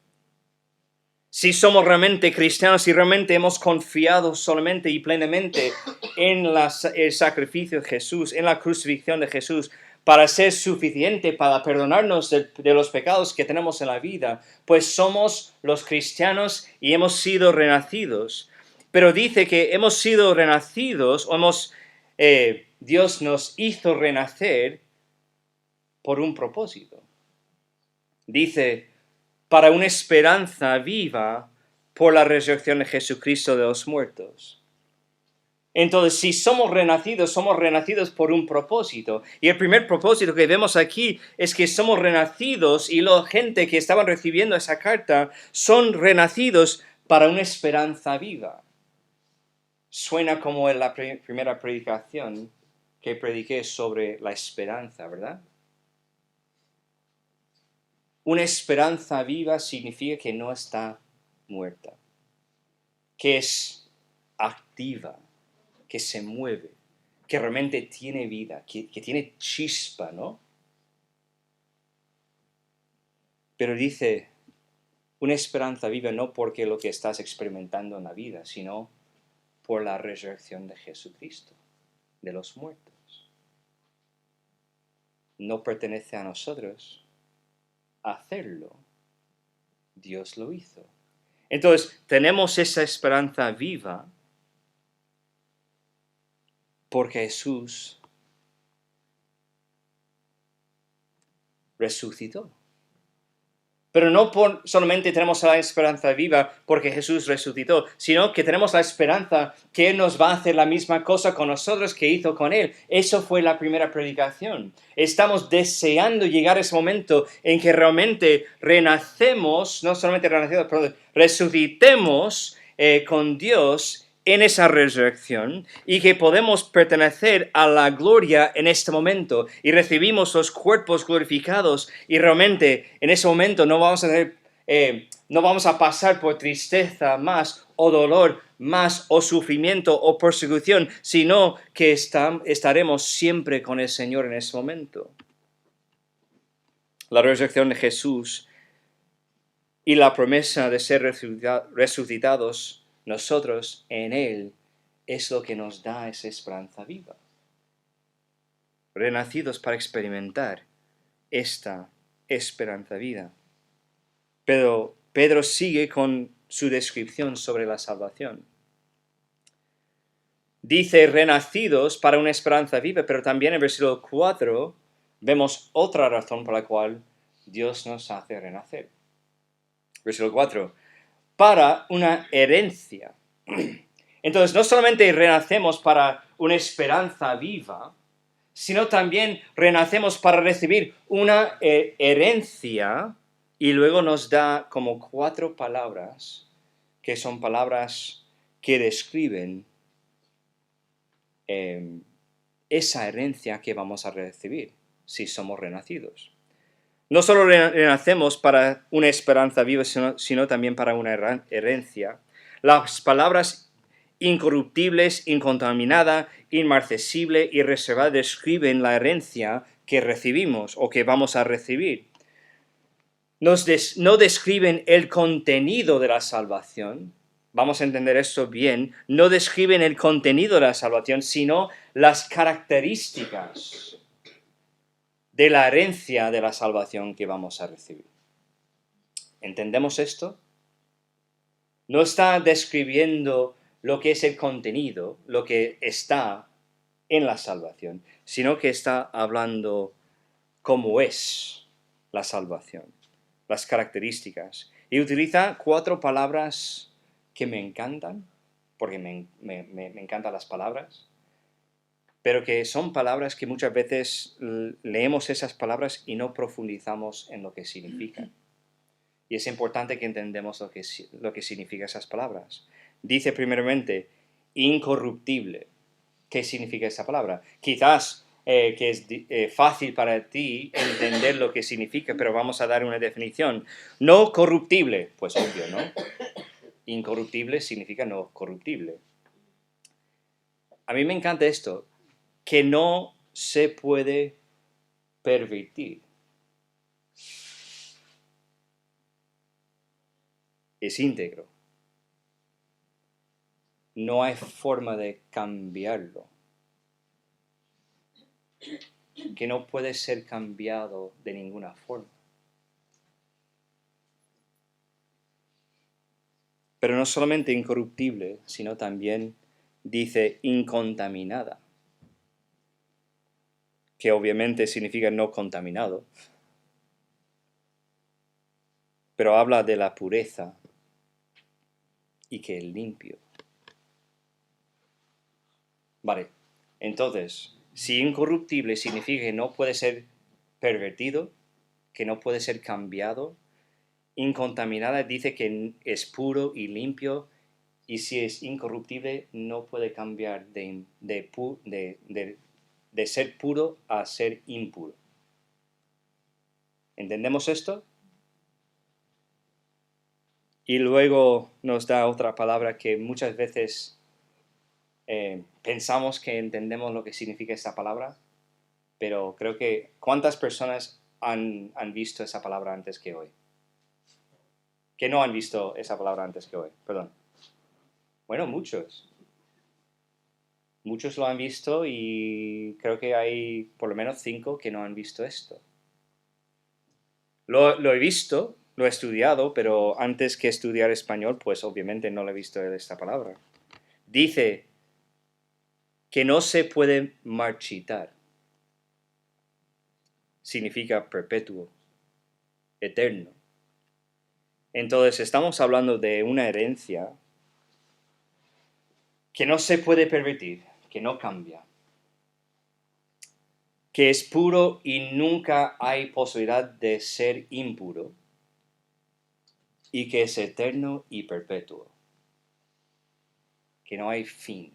Si somos realmente cristianos, si realmente hemos confiado solamente y plenamente en el sacrificio de Jesús, en la crucifixión de Jesús, para ser suficiente para perdonarnos de los pecados que tenemos en la vida, pues somos los cristianos y hemos sido renacidos. Pero dice que hemos sido renacidos, Dios nos hizo renacer por un propósito. Dice, para una esperanza viva por la resurrección de Jesucristo de los muertos. Entonces, si somos renacidos por un propósito. Y el primer propósito que vemos aquí es que somos renacidos y la gente que estaban recibiendo esa carta son renacidos para una esperanza viva. Suena como en la primera predicación que prediqué sobre la esperanza, ¿verdad? Una esperanza viva significa que no está muerta, que es activa, que se mueve, que realmente tiene vida, que tiene chispa, ¿no? Pero dice, una esperanza viva no porque lo que estás experimentando en la vida, sino por la resurrección de Jesucristo, de los muertos. No pertenece a nosotros hacerlo. Dios lo hizo. Entonces, tenemos esa esperanza viva porque Jesús resucitó. Pero no solamente tenemos la esperanza viva porque Jesús resucitó, sino que tenemos la esperanza que Él nos va a hacer la misma cosa con nosotros que hizo con Él. Eso fue la primera predicación. Estamos deseando llegar a ese momento en que realmente renacemos, no solamente renacemos, pero resucitemos con Dios en esa resurrección y que podemos pertenecer a la gloria en este momento y recibimos los cuerpos glorificados y realmente en ese momento no vamos a pasar por tristeza más o dolor más o sufrimiento o persecución, sino que estaremos siempre con el Señor en ese momento. La resurrección de Jesús y la promesa de ser resucitados nosotros en Él es lo que nos da esa esperanza viva. Renacidos para experimentar esta esperanza viva. Pero Pedro sigue con su descripción sobre la salvación. Dice renacidos para una esperanza viva, pero también en versículo 4 vemos otra razón por la cual Dios nos hace renacer. Versículo 4. Para una herencia. Entonces, no solamente renacemos para una esperanza viva, sino también renacemos para recibir una herencia, y luego nos da como 4 palabras, que son palabras que describen esa herencia que vamos a recibir si somos renacidos. No solo renacemos para una esperanza viva, sino también para una herencia. Las palabras incorruptibles, incontaminada, inmarcesible y reservada describen la herencia que recibimos o que vamos a recibir. No describen el contenido de la salvación. Vamos a entender esto bien. No describen el contenido de la salvación, sino las características de la herencia de la salvación que vamos a recibir. ¿Entendemos esto? No está describiendo lo que es el contenido, lo que está en la salvación, sino que está hablando cómo es la salvación, las características. Y utiliza 4 palabras que me encantan, porque me encantan las palabras, pero que son palabras que muchas veces leemos esas palabras y no profundizamos en lo que significan. Y es importante que entendamos lo que significan esas palabras. Dice primeramente, incorruptible. ¿Qué significa esa palabra? Quizás que es fácil para ti entender lo que significa, pero vamos a dar una definición. No corruptible, pues obvio, ¿no? Incorruptible significa no corruptible. A mí me encanta esto, que no se puede pervertir. Es íntegro. No hay forma de cambiarlo. Que no puede ser cambiado de ninguna forma. Pero no solamente incorruptible, sino también dice incontaminada, que obviamente significa no contaminado, pero habla de la pureza y que es limpio. Vale, entonces, si incorruptible significa que no puede ser pervertido, que no puede ser cambiado, incontaminada dice que es puro y limpio, y si es incorruptible no puede cambiar de ser puro a ser impuro. ¿Entendemos esto? Y luego nos da otra palabra que muchas veces pensamos que entendemos lo que significa esta palabra, pero creo que ¿cuántas personas han visto esa palabra antes que hoy? Que no han visto esa palabra antes que hoy, perdón. Bueno, muchos. Muchos lo han visto y creo que hay por lo menos 5 que no han visto esto. Lo he visto, lo he estudiado, pero antes que estudiar español, pues obviamente no lo he visto esta palabra. Dice que no se puede marchitar. Significa perpetuo, eterno. Entonces estamos hablando de una herencia que no se puede pervertir, que no cambia, que es puro y nunca hay posibilidad de ser impuro, y que es eterno y perpetuo, que no hay fin.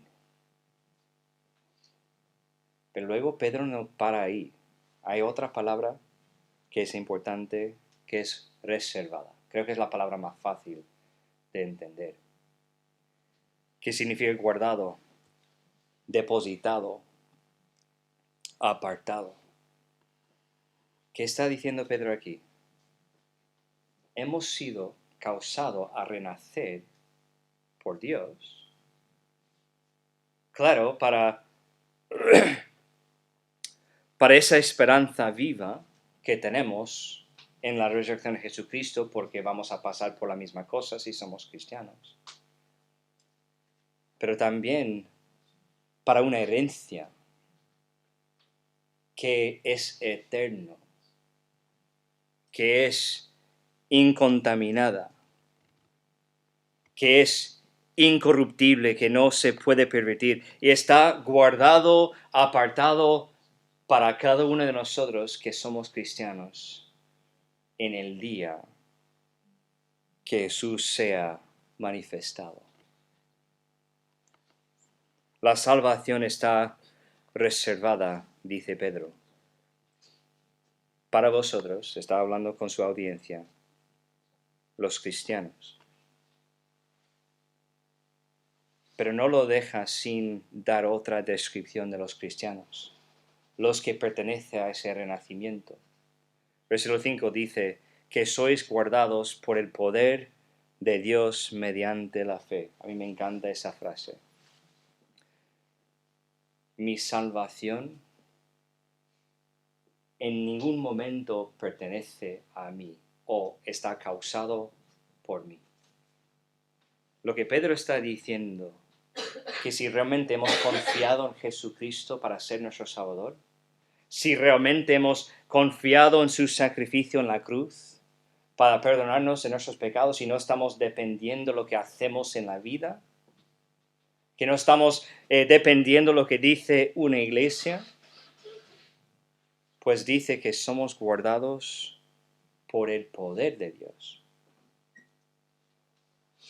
Pero luego Pedro no para ahí. Hay otra palabra que es importante, que es reservada. Creo que es la palabra más fácil de entender. ¿Qué significa guardado, depositado, apartado? ¿Qué está diciendo Pedro aquí? Hemos sido causados a renacer por Dios. Claro, para esa esperanza viva que tenemos en la resurrección de Jesucristo, porque vamos a pasar por la misma cosa si somos cristianos. Pero también para una herencia que es eterno, que es incontaminada, que es incorruptible, que no se puede pervertir, y está guardado, apartado para cada uno de nosotros que somos cristianos en el día que Jesús sea manifestado. La salvación está reservada, dice Pedro. para vosotros, está hablando con su audiencia, los cristianos. Pero no lo deja sin dar otra descripción de los cristianos, los que pertenecen a ese renacimiento. Versículo 5 dice que sois guardados por el poder de Dios mediante la fe. A mí me encanta esa frase. Mi salvación en ningún momento pertenece a mí o está causado por mí. Lo que Pedro está diciendo, que si realmente hemos confiado en Jesucristo para ser nuestro Salvador, si realmente hemos confiado en su sacrificio en la cruz para perdonarnos de nuestros pecados y no estamos dependiendo de lo que hacemos en la vida, que no estamos dependiendo de lo que dice una iglesia, pues dice que somos guardados por el poder de Dios.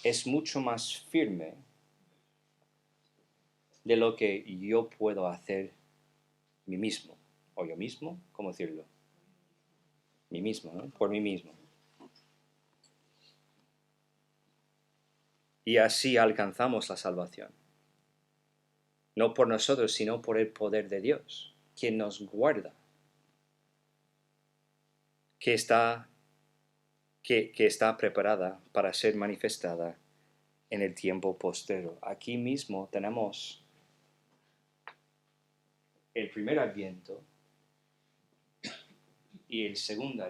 Es mucho más firme de lo que yo puedo hacer mí mismo, o yo mismo, ¿cómo decirlo? Mí mismo, ¿no? Por mí mismo. Y así alcanzamos la salvación. No por nosotros, sino por el poder de Dios, quien nos guarda, que está preparada para ser manifestada en el tiempo postrero. Aquí mismo tenemos el primer adviento y el segundo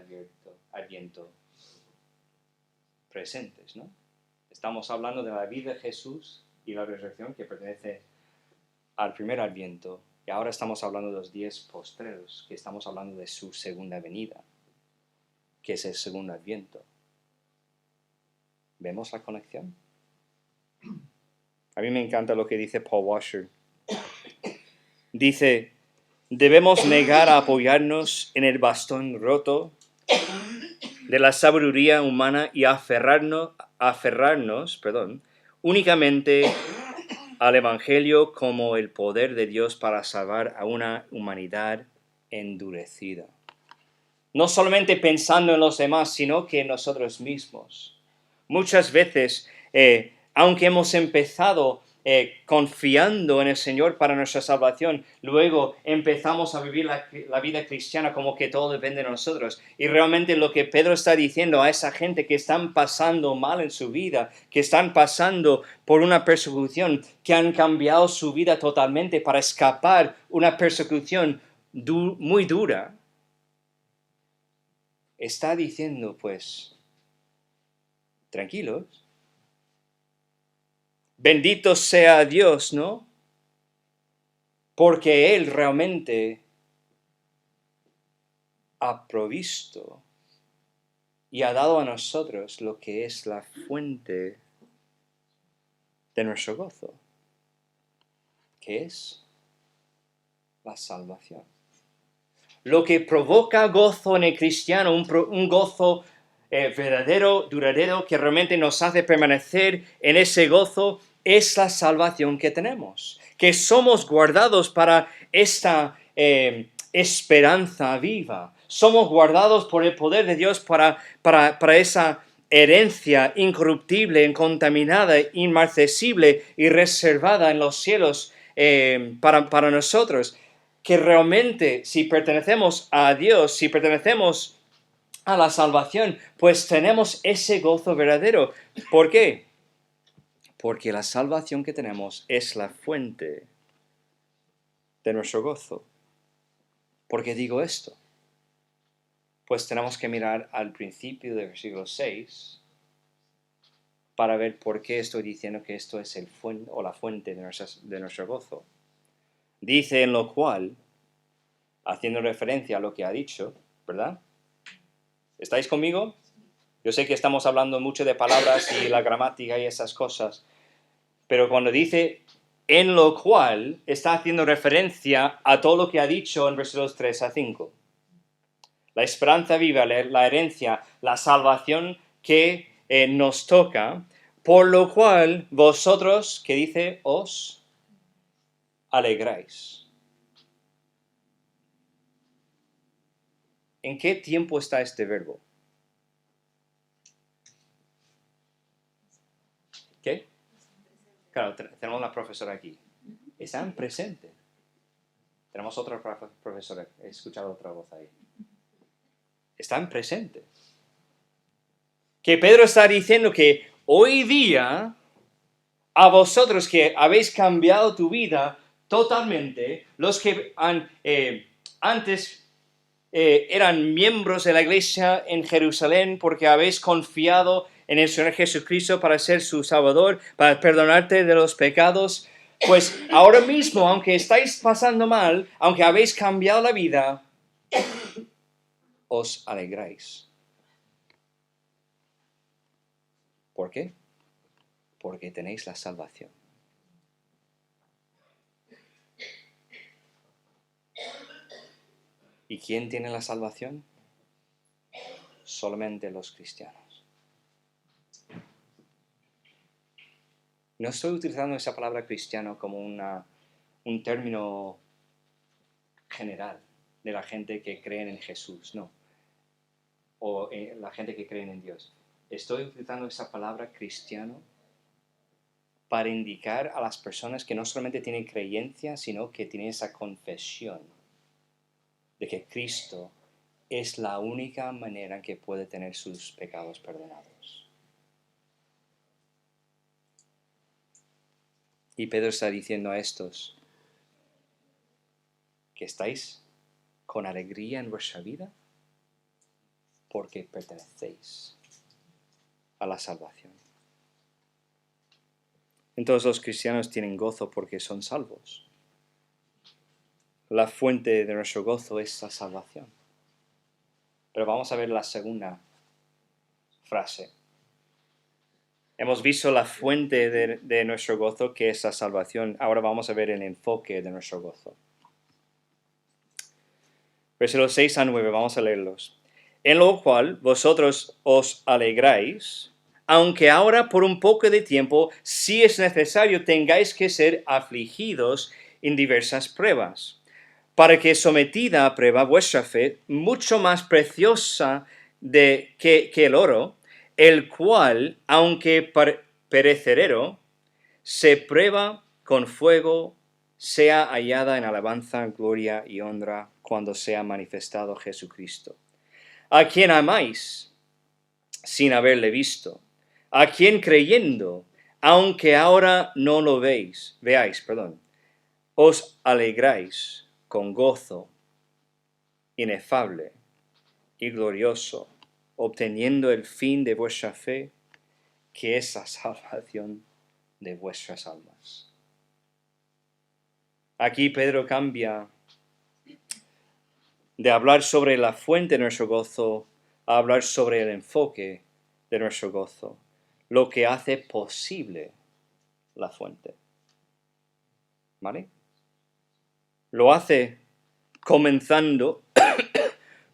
adviento presentes, ¿no? Estamos hablando de la vida de Jesús y la resurrección que pertenece al primer adviento, y ahora estamos hablando de los días postreros, que estamos hablando de su segunda venida, que es el segundo adviento. ¿Vemos la conexión? A mí me encanta lo que dice Paul Washer. Dice, debemos negar a apoyarnos en el bastón roto de la sabiduría humana y aferrarnos, únicamente al Evangelio como el poder de Dios para salvar a una humanidad endurecida. No solamente pensando en los demás, sino que en nosotros mismos. Muchas veces, aunque hemos empezado confiando en el Señor para nuestra salvación, luego empezamos a vivir la vida cristiana como que todo depende de nosotros. Y realmente lo que Pedro está diciendo a esa gente que están pasando mal en su vida, que están pasando por una persecución, que han cambiado su vida totalmente para escapar una persecución muy dura, está diciendo, pues, tranquilos. Bendito sea Dios, ¿no? Porque Él realmente ha provisto y ha dado a nosotros lo que es la fuente de nuestro gozo, que es la salvación. Lo que provoca gozo en el cristiano, un gozo verdadero, duradero, que realmente nos hace permanecer en ese gozo, es la salvación que tenemos, que somos guardados para esta esperanza viva. Somos guardados por el poder de Dios para esa herencia incorruptible, incontaminada, inmarcesible y reservada en los cielos para nosotros. Que realmente si pertenecemos a Dios, si pertenecemos a la salvación, pues tenemos ese gozo verdadero. ¿Por qué? Porque la salvación que tenemos es la fuente de nuestro gozo. ¿Por qué digo esto? Pues tenemos que mirar al principio del versículo 6 para ver por qué estoy diciendo que esto es la fuente de nuestro gozo. Dice en lo cual, haciendo referencia a lo que ha dicho, ¿verdad? ¿Estáis conmigo? Yo sé que estamos hablando mucho de palabras y la gramática y esas cosas, pero cuando dice en lo cual, está haciendo referencia a todo lo que ha dicho en versículos 3 a 5. La esperanza viva, la herencia, la salvación que nos toca, por lo cual vosotros, que dice, os alegráis. ¿En qué tiempo está este verbo? ¿Qué? Claro, tenemos una profesora aquí. Está en presente. Tenemos otra profesora. He escuchado otra voz ahí. Está en presente. Que Pedro está diciendo que hoy día, a vosotros que habéis cambiado tu vida totalmente, los que antes eran miembros de la iglesia en Jerusalén porque habéis confiado en el Señor Jesucristo para ser su Salvador, para perdonarte de los pecados, pues ahora mismo, aunque estáis pasando mal, aunque habéis cambiado la vida, os alegráis. ¿Por qué? Porque tenéis la salvación. ¿Y quién tiene la salvación? Solamente los cristianos. No estoy utilizando esa palabra cristiano como un término general de la gente que cree en Jesús, no. O la gente que cree en Dios. Estoy utilizando esa palabra cristiano para indicar a las personas que no solamente tienen creencia, sino que tienen esa confesión de que Cristo es la única manera en que puede tener sus pecados perdonados. Y Pedro está diciendo a estos que estáis con alegría en vuestra vida porque pertenecéis a la salvación. Entonces los cristianos tienen gozo porque son salvos. La fuente de nuestro gozo es la salvación. Pero vamos a ver la segunda frase. Hemos visto la fuente de nuestro gozo, que es la salvación. Ahora vamos a ver el enfoque de nuestro gozo. Versículos 6 a 9, vamos a leerlos. En lo cual vosotros os alegráis, aunque ahora por un poco de tiempo, si es necesario, tengáis que ser afligidos en diversas pruebas, para que sometida a prueba vuestra fe, mucho más preciosa que el oro, el cual, aunque perecedero, se prueba con fuego, sea hallada en alabanza, gloria y honra cuando sea manifestado Jesucristo, a quien amáis sin haberle visto, a quien creyendo, aunque ahora no lo veáis, os alegráis con gozo inefable y glorioso, obteniendo el fin de vuestra fe, que es la salvación de vuestras almas. Aquí Pedro cambia de hablar sobre la fuente de nuestro gozo a hablar sobre el enfoque de nuestro gozo, lo que hace posible la fuente. ¿Vale? Lo hace comenzando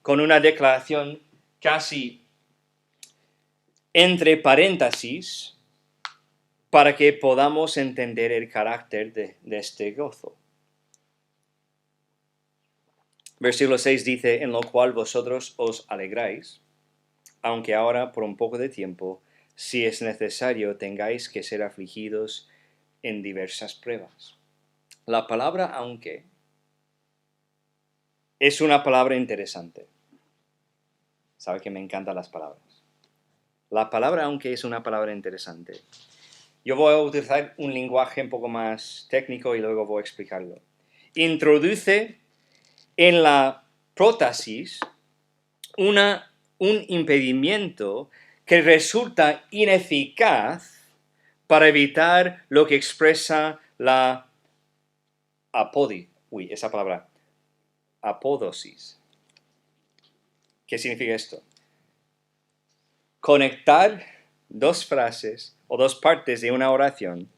con una declaración casi entre paréntesis para que podamos entender el carácter de este gozo. Versículo 6 dice, en lo cual vosotros os alegráis, aunque ahora por un poco de tiempo, si es necesario, tengáis que ser afligidos en diversas pruebas. La palabra aunque es una palabra interesante. Sabe que me encantan las palabras. La palabra aunque es una palabra interesante. Yo voy a utilizar un lenguaje un poco más técnico y luego voy a explicarlo. Introduce en la prótesis un impedimento que resulta ineficaz para evitar lo que expresa la apódosis. ¿Qué significa esto? Conectar dos frases o dos partes de una oración,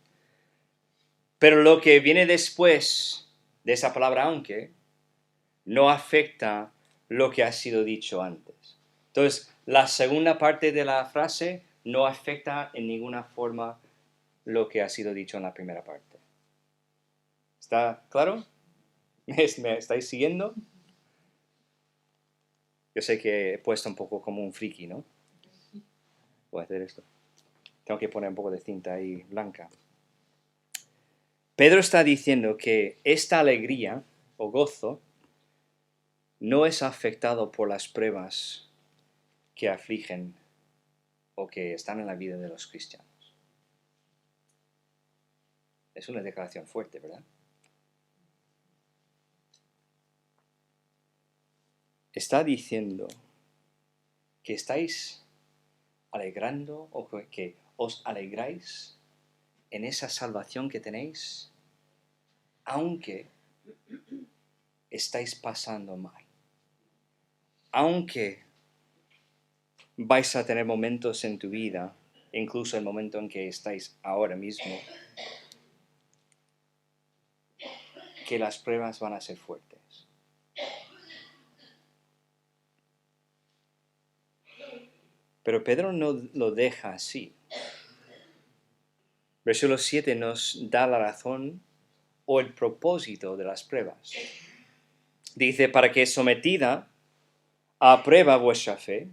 pero lo que viene después de esa palabra aunque no afecta lo que ha sido dicho antes. Entonces, la segunda parte de la frase no afecta en ninguna forma lo que ha sido dicho en la primera parte. ¿Está claro? ¿Me estáis siguiendo? Yo sé que he puesto un poco como un friki, ¿no? Voy a hacer esto. Tengo que poner un poco de cinta ahí blanca. Pedro está diciendo que esta alegría o gozo no es afectado por las pruebas que afligen o que están en la vida de los cristianos. Es una declaración fuerte, ¿verdad? Está diciendo que estáis alegrando o que os alegráis en esa salvación que tenéis, aunque estáis pasando mal. Aunque vais a tener momentos en tu vida, incluso el momento en que estáis ahora mismo, que las pruebas van a ser fuertes. Pero Pedro no lo deja así. Versículo 7 nos da la razón o el propósito de las pruebas. Dice, para que sometida a prueba vuestra fe,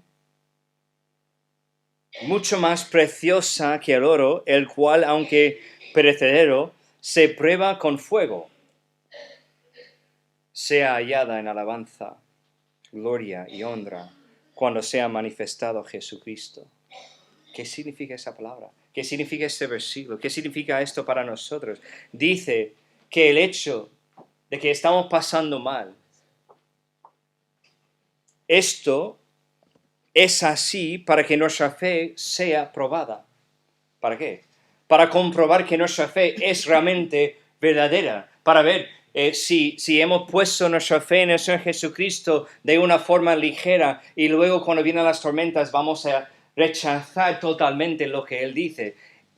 mucho más preciosa que el oro, el cual, aunque perecedero, se prueba con fuego, sea hallada en alabanza, gloria y honra cuando sea manifestado Jesucristo. ¿Qué significa esa palabra? ¿Qué significa este versículo? ¿Qué significa esto para nosotros? Dice que el hecho de que estamos pasando mal, esto es así para que nuestra fe sea probada. ¿Para qué? Para comprobar que nuestra fe es realmente verdadera. Para ver si hemos puesto nuestra fe en el Señor Jesucristo de una forma ligera y luego cuando vienen las tormentas vamos a rechazar totalmente lo que Él dice.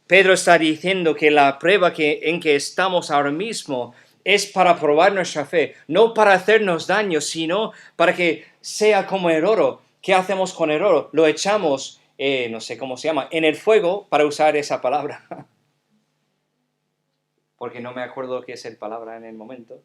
Pedro está diciendo que la prueba en que estamos ahora mismo es para probar nuestra fe, no para hacernos daño, sino para que sea como el oro. ¿Qué hacemos con el oro? Lo echamos, no sé cómo se llama, en el fuego, para usar esa palabra. Porque no me acuerdo qué es el palabra en el momento.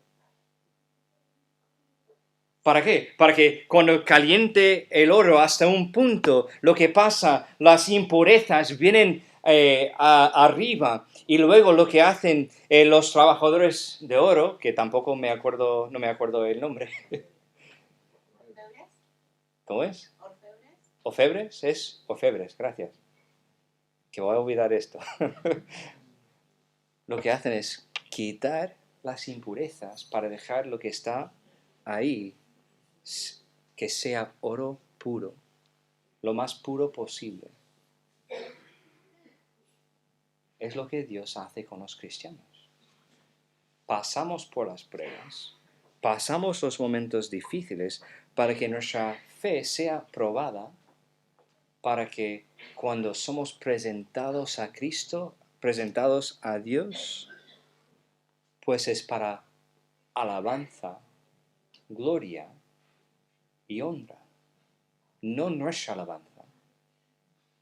¿Para qué? Para que cuando caliente el oro hasta un punto, lo que pasa, las impurezas vienen arriba y luego lo que hacen los trabajadores de oro, que tampoco me acuerdo, no me acuerdo el nombre. ¿Cómo es? ¿Orfebres? Es orfebres, gracias. Que voy a olvidar esto. Lo que hacen es quitar las impurezas para dejar lo que está ahí, que sea oro puro, lo más puro posible. Es lo que Dios hace con los cristianos. Pasamos por las pruebas, pasamos los momentos difíciles para que nuestra fe sea probada, para que cuando somos presentados a Cristo, presentados a Dios, pues es para alabanza, gloria y honra. No nuestra alabanza,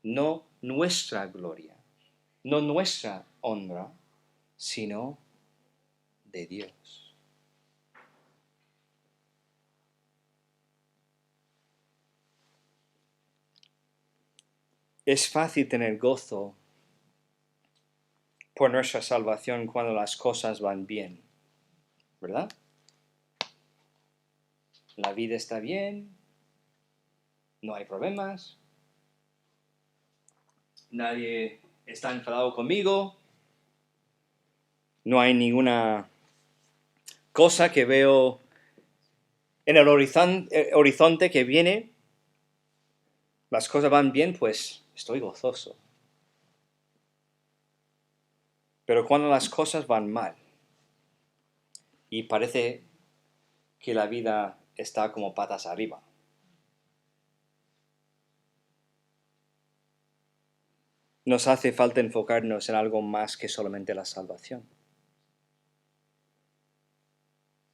no nuestra gloria, no nuestra honra, sino de Dios. Es fácil tener gozo por nuestra salvación cuando las cosas van bien, ¿verdad? La vida está bien, no hay problemas, nadie está enfadado conmigo, no hay ninguna cosa que veo en el horizonte que viene, las cosas van bien, pues estoy gozoso. Pero cuando las cosas van mal y parece que la vida está como patas arriba, nos hace falta enfocarnos en algo más que solamente la salvación.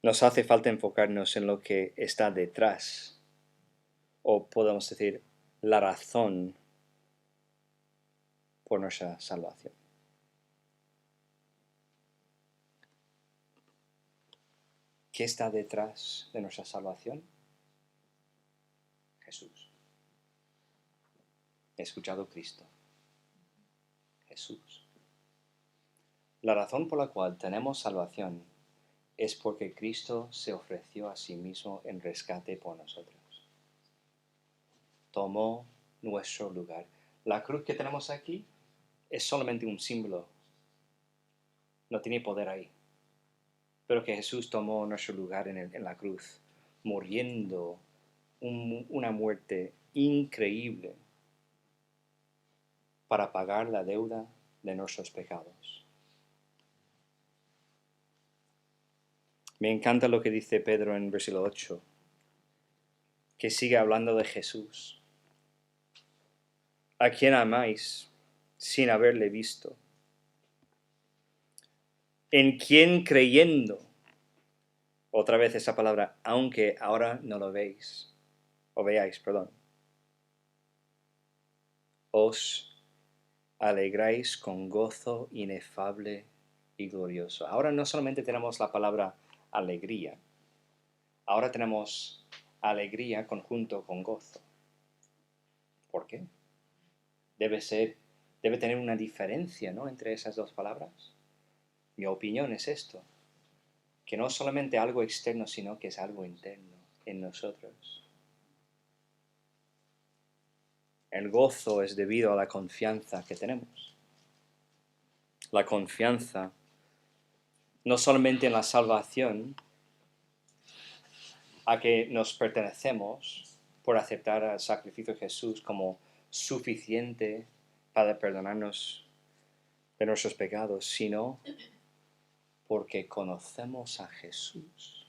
Nos hace falta enfocarnos en lo que está detrás, o podemos decir, la razón por nuestra salvación. ¿Qué está detrás de nuestra salvación? Jesús. He escuchado Cristo. Jesús. La razón por la cual tenemos salvación es porque Cristo se ofreció a sí mismo en rescate por nosotros. Tomó nuestro lugar. La cruz que tenemos aquí es solamente un símbolo. No tiene poder ahí. Pero que Jesús tomó nuestro lugar en la cruz, muriendo una muerte increíble para pagar la deuda de nuestros pecados. Me encanta lo que dice Pedro en versículo 8, que sigue hablando de Jesús, a quien amáis sin haberle visto, en quien creyendo, otra vez esa palabra, aunque ahora no lo veáis, os alegráis con gozo inefable y glorioso. Ahora no solamente tenemos la palabra alegría, ahora tenemos alegría conjunto con gozo. ¿Por qué? Debe tener una diferencia, ¿no?, entre esas dos palabras. Mi opinión es esto, que no solamente algo externo, sino que es algo interno en nosotros. El gozo es debido a la confianza que tenemos. La confianza no solamente en la salvación a que nos pertenecemos por aceptar el sacrificio de Jesús como suficiente para perdonarnos de nuestros pecados, sino porque conocemos a Jesús.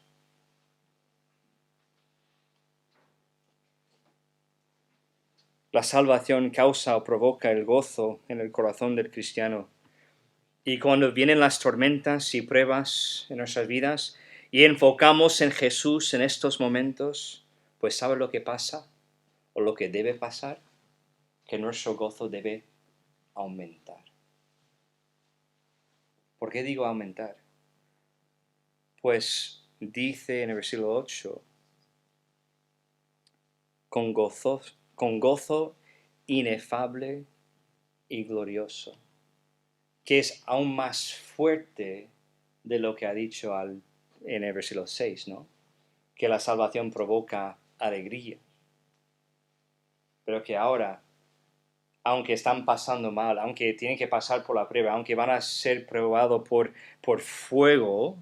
La salvación causa o provoca el gozo en el corazón del cristiano. Y cuando vienen las tormentas y pruebas en nuestras vidas y enfocamos en Jesús en estos momentos, pues ¿sabe lo que pasa? O lo que debe pasar, que nuestro gozo debe aumentar. ¿Por qué digo aumentar? Pues dice en el versículo 8, con gozo inefable y glorioso, que es aún más fuerte de lo que ha dicho en el versículo 6, ¿no? Que la salvación provoca alegría. Pero que ahora, aunque están pasando mal, aunque tienen que pasar por la prueba, aunque van a ser probados por fuego,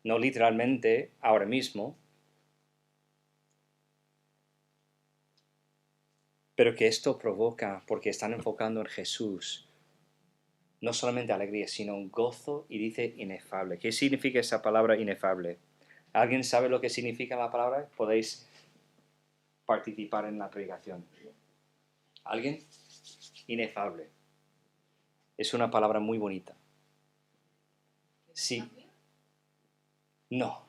no literalmente ahora mismo, pero que esto provoca, porque están enfocando en Jesús, no solamente alegría, sino un gozo, y dice inefable. ¿Qué significa esa palabra inefable? ¿Alguien sabe lo que significa la palabra? Podéis participar en la predicación. ¿Alguien? Inefable. Es una palabra muy bonita. Sí. No.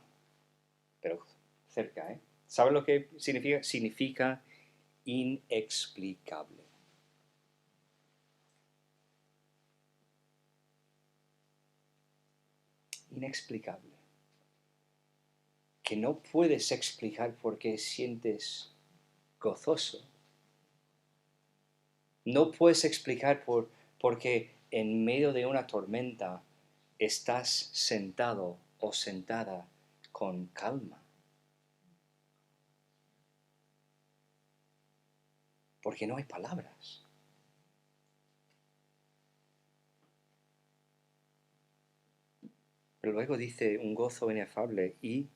Pero cerca, ¿eh? ¿Sabe lo que significa? Significa inexplicable. Inexplicable. Que no puedes explicar por qué sientes gozoso. No puedes explicar por qué en medio de una tormenta estás sentado o sentada con calma. Porque no hay palabras. Pero luego dice un gozo inefable y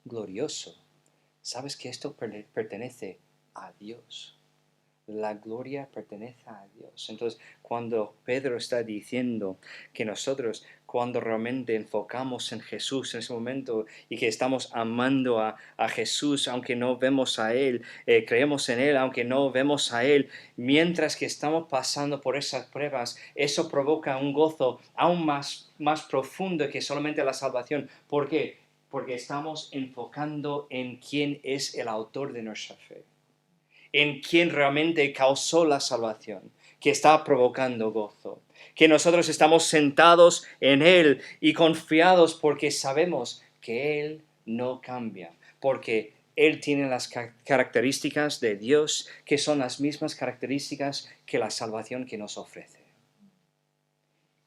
glorioso. ¿Sabes que esto pertenece a Dios? La gloria pertenece a Dios. Entonces, cuando Pedro está diciendo que nosotros, cuando realmente enfocamos en Jesús en ese momento y que estamos amando a Jesús, aunque no vemos a Él, creemos en Él, aunque no vemos a Él, mientras que estamos pasando por esas pruebas, eso provoca un gozo aún más profundo que solamente la salvación. ¿Por qué? Porque estamos enfocando en quién es el autor de nuestra fe, en quien realmente causó la salvación, que está provocando gozo, que nosotros estamos sentados en Él y confiados porque sabemos que Él no cambia, porque Él tiene las características de Dios, que son las mismas características que la salvación que nos ofrece.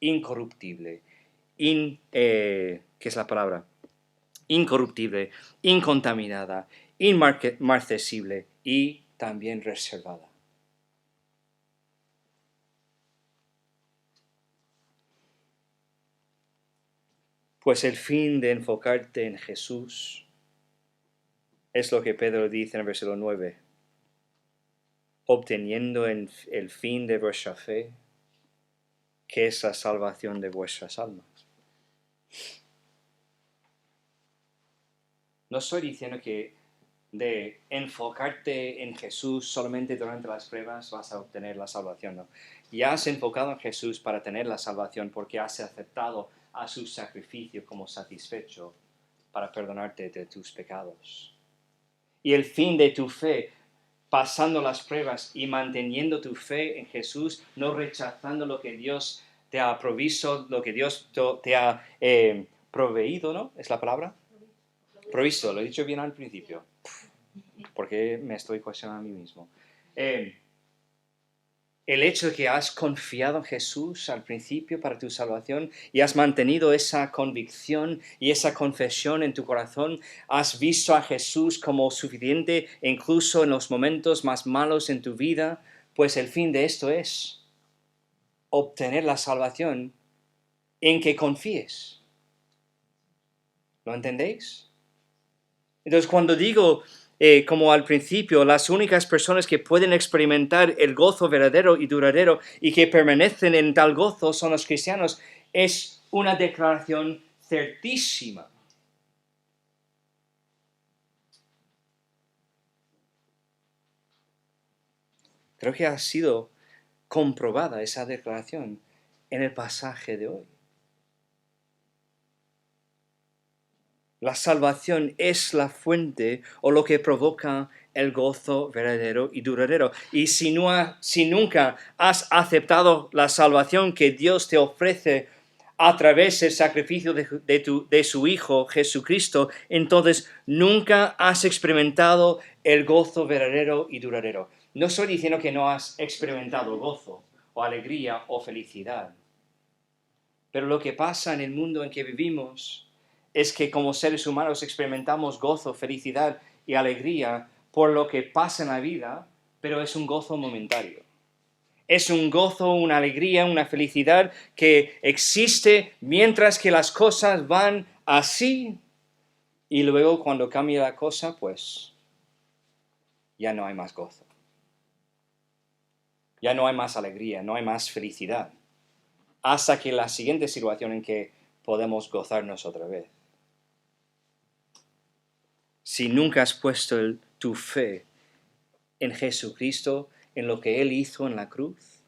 Incorruptible, ¿qué es la palabra? Incorruptible, incontaminada, inmarcesible y también reservada. Pues el fin de enfocarte en Jesús es lo que Pedro dice en el versículo 9. Obteniendo el fin de vuestra fe, que es la salvación de vuestras almas. No estoy diciendo que de enfocarte en Jesús solamente durante las pruebas vas a obtener la salvación, no. Ya has enfocado en Jesús para tener la salvación porque has aceptado a su sacrificio como satisfecho para perdonarte de tus pecados. Y el fin de tu fe, pasando las pruebas y manteniendo tu fe en Jesús, no rechazando lo que Dios te ha provisto, lo que Dios te ha proveído, ¿no? ¿Es la palabra? Provisto, lo he dicho bien al principio. Porque me estoy cuestionando a mí mismo. El hecho de que has confiado en Jesús al principio para tu salvación y has mantenido esa convicción y esa confesión en tu corazón, has visto a Jesús como suficiente incluso en los momentos más malos en tu vida, pues el fin de esto es obtener la salvación en que confíes. ¿Lo entendéis? Entonces, cuando digo, como al principio, las únicas personas que pueden experimentar el gozo verdadero y duradero y que permanecen en tal gozo son los cristianos, es una declaración certísima. Creo que ha sido comprobada esa declaración en el pasaje de hoy. La salvación es la fuente o lo que provoca el gozo verdadero y duradero. Y si nunca has aceptado la salvación que Dios te ofrece a través del sacrificio de su Hijo Jesucristo, entonces nunca has experimentado el gozo verdadero y duradero. No estoy diciendo que no has experimentado gozo o alegría o felicidad. Pero lo que pasa en el mundo en que vivimos es que como seres humanos experimentamos gozo, felicidad y alegría por lo que pasa en la vida, pero es un gozo momentario. Es un gozo, una alegría, una felicidad que existe mientras que las cosas van así y luego cuando cambia la cosa, pues ya no hay más gozo. Ya no hay más alegría, no hay más felicidad. Hasta que la siguiente situación en que podemos gozarnos otra vez. Si nunca has puesto tu fe en Jesucristo, en lo que Él hizo en la cruz,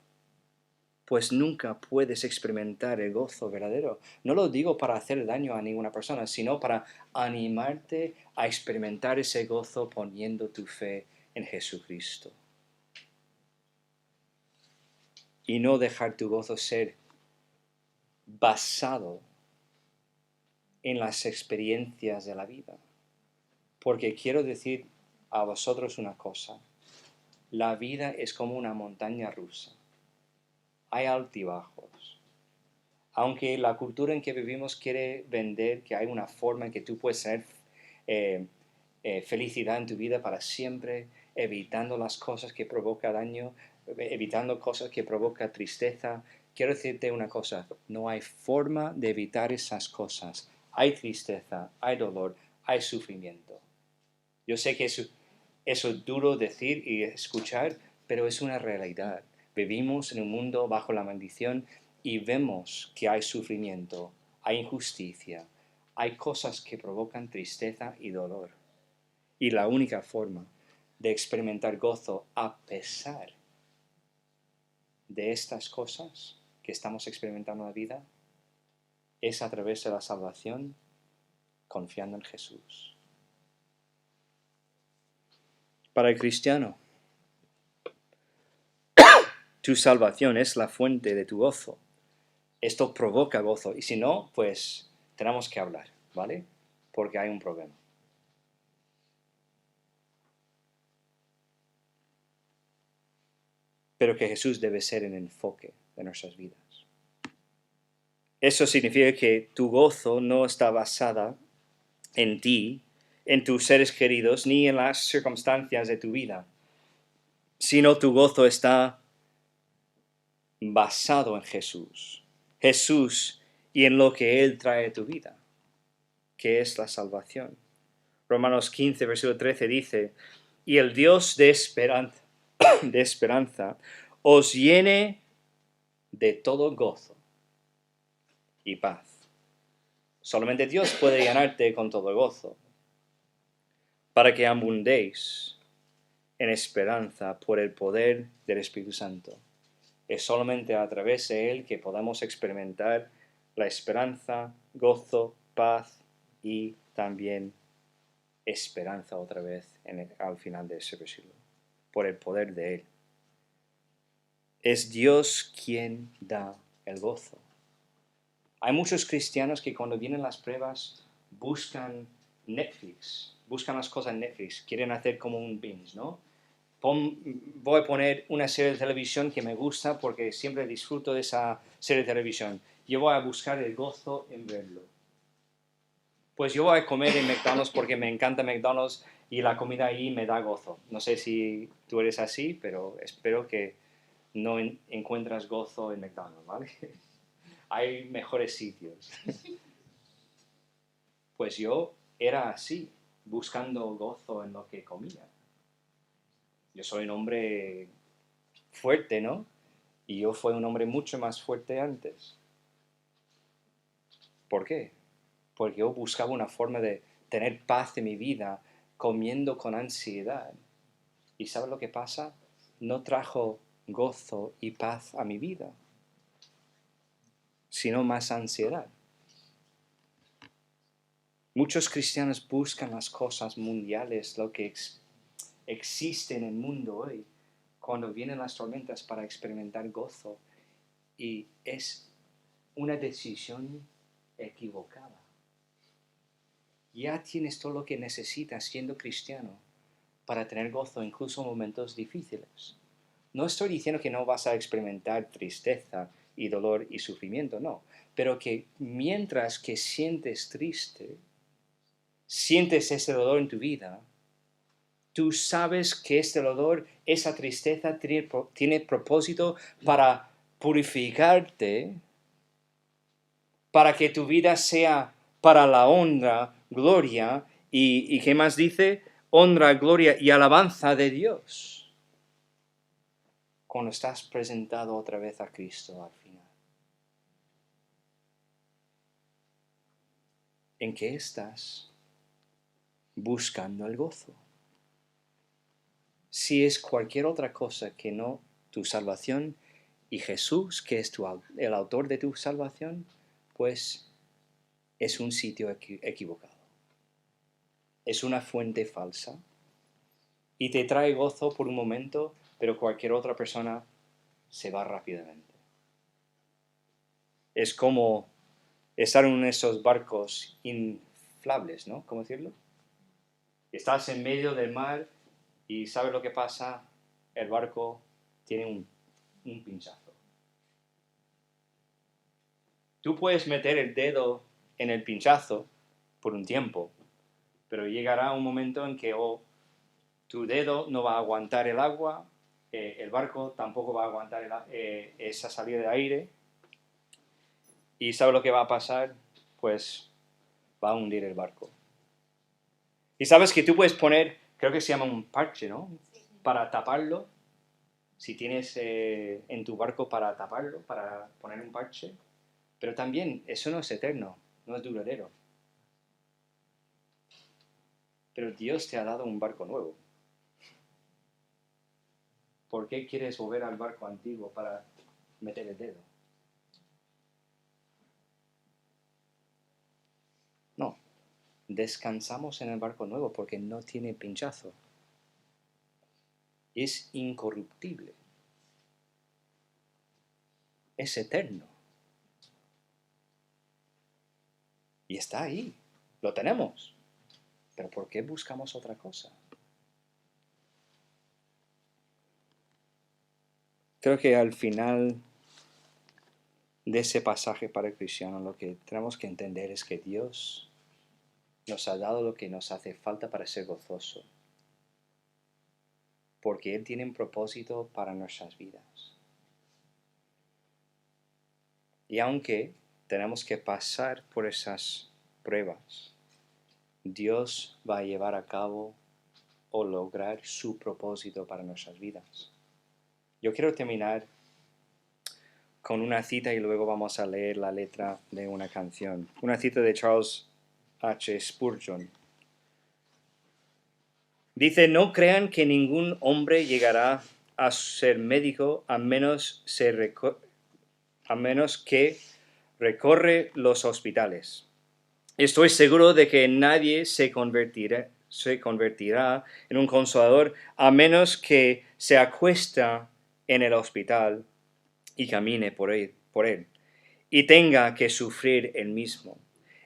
pues nunca puedes experimentar el gozo verdadero. No lo digo para hacer daño a ninguna persona, sino para animarte a experimentar ese gozo poniendo tu fe en Jesucristo. Y no dejar tu gozo ser basado en las experiencias de la vida. Porque quiero decir a vosotros una cosa. La vida es como una montaña rusa. Hay altibajos. Aunque la cultura en que vivimos quiere vender que hay una forma en que tú puedes tener felicidad en tu vida para siempre, evitando las cosas que provocan daño, evitando cosas que provocan tristeza. Quiero decirte una cosa, no hay forma de evitar esas cosas. Hay tristeza, hay dolor, hay sufrimiento. Yo sé que eso es duro decir y escuchar, pero es una realidad. Vivimos en un mundo bajo la maldición y vemos que hay sufrimiento, hay injusticia, hay cosas que provocan tristeza y dolor. Y la única forma de experimentar gozo a pesar de estas cosas que estamos experimentando en la vida es a través de la salvación, confiando en Jesús. Para el cristiano, tu salvación es la fuente de tu gozo. Esto provoca gozo. Y si no, pues tenemos que hablar, ¿vale? Porque hay un problema. pero que Jesús debe ser el enfoque de nuestras vidas. Eso significa que tu gozo no está basada en ti, en tus seres queridos, ni en las circunstancias de tu vida, sino tu gozo está basado en Jesús. Jesús y en lo que Él trae a tu vida, que es la salvación. Romanos 15, versículo 13 dice, y el Dios de esperanza os llene de todo gozo y paz. Solamente Dios puede llenarte con todo gozo, para que abundéis en esperanza por el poder del Espíritu Santo. Es solamente a través de Él que podamos experimentar la esperanza, gozo, paz y también esperanza otra vez al final de ese versículo, por el poder de Él. Es Dios quien da el gozo. Hay muchos cristianos que cuando vienen las pruebas buscan Netflix, buscan las cosas en Netflix, quieren hacer como un binge, ¿no? Voy a poner una serie de televisión que me gusta porque siempre disfruto de esa serie de televisión. Yo voy a buscar el gozo en verlo. Pues yo voy a comer en McDonald's porque me encanta McDonald's y la comida ahí me da gozo. No sé si tú eres así, pero espero que no encuentras gozo en McDonald's, ¿vale? Hay mejores sitios. Pues yo era así, buscando gozo en lo que comía. Yo soy un hombre fuerte, ¿no? Y yo fui un hombre mucho más fuerte antes. ¿Por qué? Porque yo buscaba una forma de tener paz en mi vida comiendo con ansiedad. ¿Y sabes lo que pasa? No trajo gozo y paz a mi vida, sino más ansiedad. Muchos cristianos buscan las cosas mundiales, lo que existe en el mundo hoy, cuando vienen las tormentas para experimentar gozo, y es una decisión equivocada. Ya tienes todo lo que necesitas siendo cristiano para tener gozo incluso en momentos difíciles. No estoy diciendo que no vas a experimentar tristeza y dolor y sufrimiento, no, pero que mientras que sientes triste, sientes ese dolor en tu vida, tú sabes que este dolor, esa tristeza tiene propósito para purificarte, para que tu vida sea para la honra, gloria y ¿qué más dice? Honra, gloria y alabanza de Dios. Cuando estás presentado otra vez a Cristo al final. ¿En qué estás buscando el gozo? Si es cualquier otra cosa que no tu salvación y Jesús, que es el autor de tu salvación, pues es un sitio equivocado. Es una fuente falsa y te trae gozo por un momento, pero cualquier otra persona se va rápidamente. Es como estar en esos barcos inflables, ¿no? ¿Cómo decirlo? Estás en medio del mar y ¿sabes lo que pasa? El barco tiene un pinchazo. Tú puedes meter el dedo en el pinchazo por un tiempo, pero llegará un momento en que tu dedo no va a aguantar el agua, el barco tampoco va a aguantar esa salida de aire, y ¿sabes lo que va a pasar? Pues va a hundir el barco. Y sabes que tú puedes poner, creo que se llama un parche, ¿no? Para taparlo. Si tienes en tu barco para taparlo, para poner un parche. Pero también eso no es eterno, no es duradero. Pero Dios te ha dado un barco nuevo. ¿Por qué quieres volver al barco antiguo para meter el dedo? No. Descansamos en el barco nuevo porque no tiene pinchazo. Es incorruptible. Es eterno. Y está ahí. Lo tenemos. Pero ¿por qué buscamos otra cosa? creo que al final de ese pasaje para el cristiano lo que tenemos que entender es que Dios nos ha dado lo que nos hace falta para ser gozoso, porque Él tiene un propósito para nuestras vidas. Y aunque tenemos que pasar por esas pruebas, Dios va a llevar a cabo o lograr su propósito para nuestras vidas. Yo quiero terminar con una cita y luego vamos a leer la letra de una canción. Una cita de Charles H. Spurgeon. Dice, no crean que ningún hombre llegará a ser médico a menos que recorre los hospitales. Estoy seguro de que nadie se convertirá en un consolador a menos que se acuesta en el hospital y camine por él, y tenga que sufrir él mismo.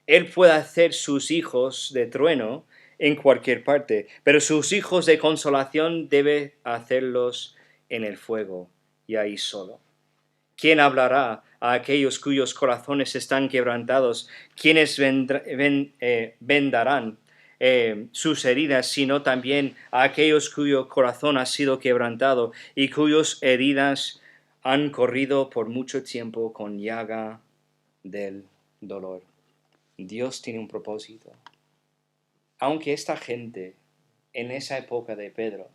Él puede hacer sus hijos de trueno en cualquier parte, pero sus hijos de consolación debe hacerlos en el fuego y ahí solo. ¿Quién hablará a aquellos cuyos corazones están quebrantados? ¿Quiénes vendarán sus heridas, sino también a aquellos cuyo corazón ha sido quebrantado y cuyas heridas han corrido por mucho tiempo con llaga del dolor? Dios tiene un propósito. Aunque esta gente, en esa época de Pedro,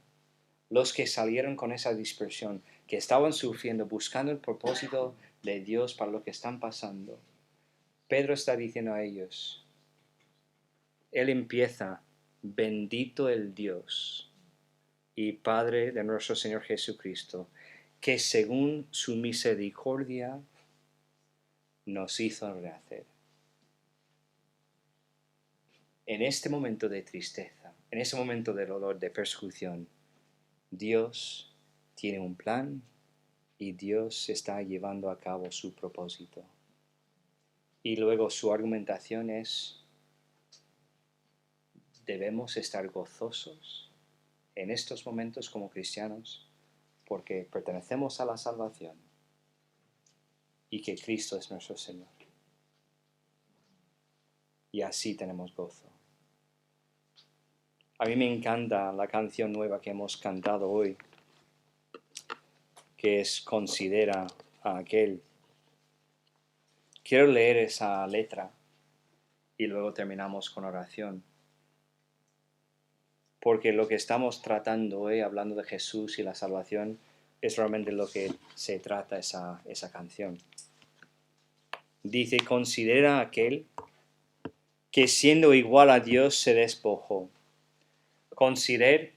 los que salieron con esa dispersión, que estaban sufriendo, buscando el propósito de Dios para lo que están pasando, Pedro está diciendo a ellos, Él empieza, bendito el Dios y Padre de nuestro Señor Jesucristo, que según su misericordia nos hizo renacer. En este momento de tristeza, en ese momento de dolor, de persecución, Dios tiene un plan y Dios está llevando a cabo su propósito. Y luego su argumentación es, debemos estar gozosos en estos momentos como cristianos porque pertenecemos a la salvación y que Cristo es nuestro Señor. Y así tenemos gozo. A mí me encanta la canción nueva que hemos cantado hoy, que es Considera a aquel. Quiero leer esa letra y luego terminamos con oración. Porque lo que estamos tratando hoy, hablando de Jesús y la salvación, es realmente lo que se trata esa canción. Dice, considera a aquel que siendo igual a Dios se despojó. Considera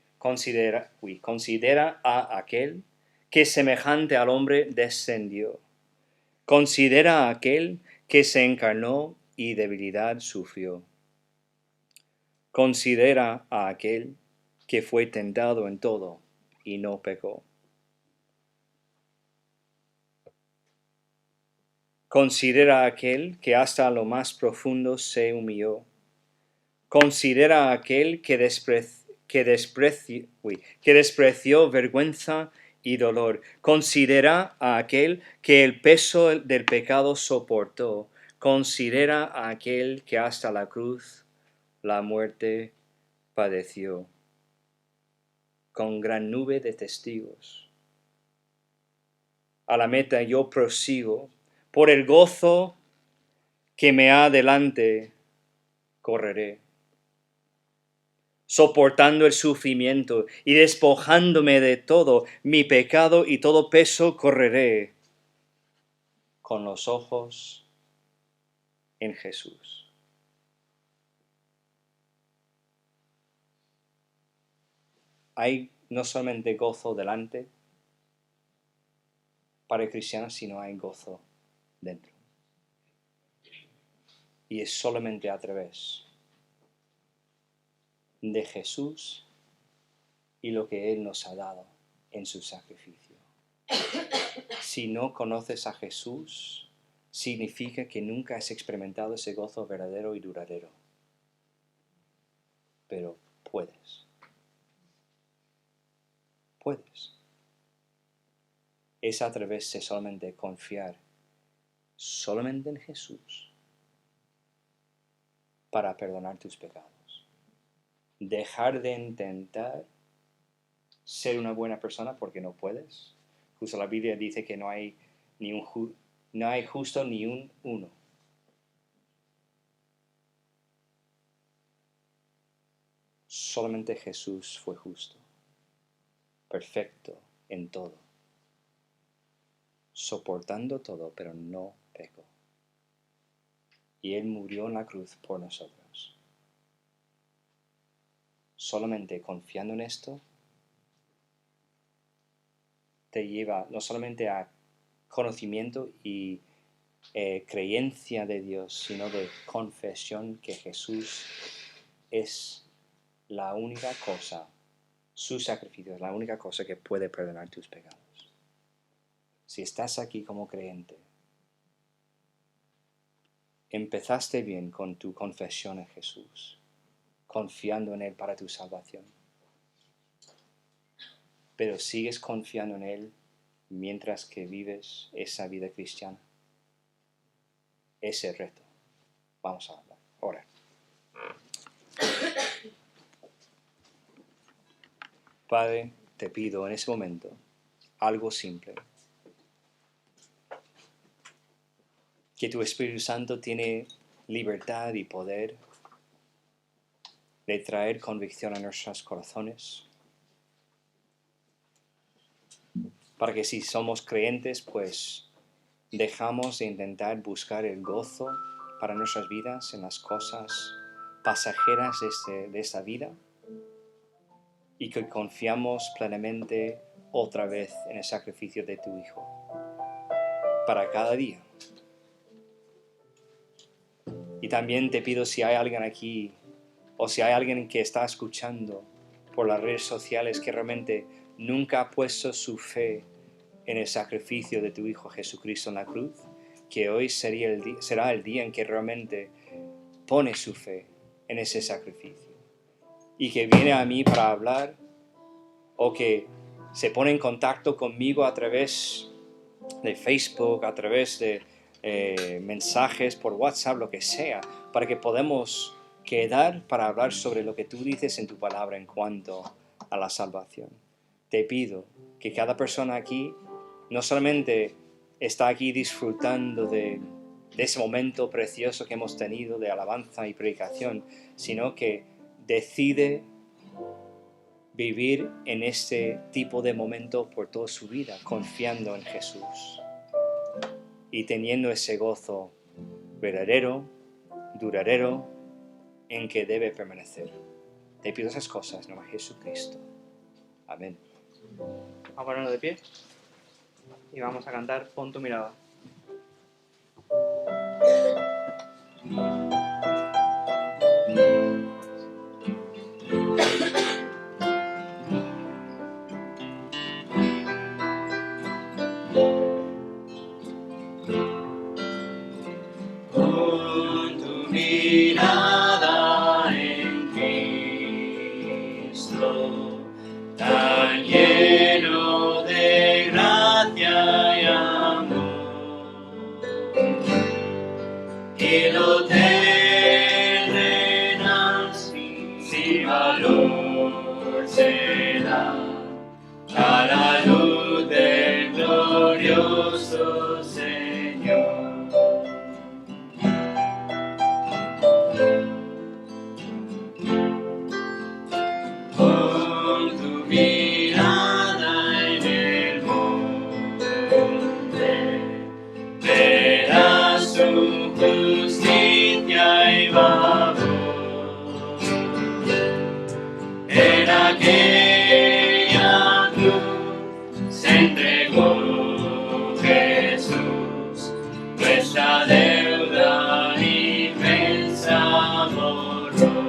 a aquel que semejante al hombre descendió. Considera a aquel que se encarnó y debilidad sufrió. Considera a aquel que fue tentado en todo y no pecó. Considera a aquel que hasta lo más profundo se humilló. Considera a aquel que despreció vergüenza y dolor. Considera a aquel que el peso del pecado soportó. Considera a aquel que hasta la cruz, la muerte, padeció. Con gran nube de testigos. A la meta yo prosigo, por el gozo que me ha delante, correré. Soportando el sufrimiento y despojándome de todo mi pecado y todo peso, correré con los ojos en Jesús. Hay no solamente gozo delante para el cristiano, sino hay gozo dentro. Y es solamente a través de Jesús y lo que Él nos ha dado en su sacrificio. Si no conoces a Jesús, significa que nunca has experimentado ese gozo verdadero y duradero. Pero puedes. es a través de solamente confiar solamente en Jesús para perdonar tus pecados. Dejar de intentar ser una buena persona porque no puedes. Justo la Biblia dice que no hay justo ni un uno. Solamente Jesús fue justo, perfecto en todo, soportando todo, pero no pecó. Y Él murió en la cruz por nosotros. Solamente confiando en esto, te lleva no solamente a conocimiento y creencia de Dios, sino de confesión que Jesús es la única cosa, su sacrificio es la única cosa que puede perdonar tus pecados. Si estás aquí como creyente, empezaste bien con tu confesión en Jesús, confiando en Él para tu salvación, pero sigues confiando en Él mientras que vives esa vida cristiana. Ese reto. Vamos a hablar. Ahora. Padre, te pido en ese momento algo simple. Que tu Espíritu Santo tiene libertad y poder de traer convicción a nuestros corazones. Para que si somos creyentes, pues dejamos de intentar buscar el gozo para nuestras vidas en las cosas pasajeras de esta vida y que confiamos plenamente otra vez en el sacrificio de tu Hijo para cada día. Y también te pido si hay alguien aquí o si hay alguien que está escuchando por las redes sociales que realmente nunca ha puesto su en el sacrificio de tu Hijo Jesucristo en la cruz, que hoy será el día en que realmente pone su fe en ese sacrificio y que viene a mí para hablar o que se pone en contacto conmigo a través de Facebook, a través de mensajes por WhatsApp, lo que sea, para que podamos quedar para hablar sobre lo que tú dices en tu palabra en cuanto a la salvación. Te pido que cada persona aquí no solamente está aquí disfrutando de ese momento precioso que hemos tenido de alabanza y predicación, sino que decide vivir en este tipo de momento por toda su vida, confiando en Jesús y teniendo ese gozo verdadero, duradero, en que debe permanecer. Te pido esas cosas en nombre de Jesucristo. Amén. Vamos a ponernos de pie y vamos a cantar Pon tu mirada. Pon tu mirada en Cristo, tan lleno de gracia y amor, y lo terrenal sin valor será a la luz del glorioso Señor. Pon tu mirada en el monte, verás su justicia y valor. En aquella cruz se entregó Jesús, nuestra deuda inmensa borró.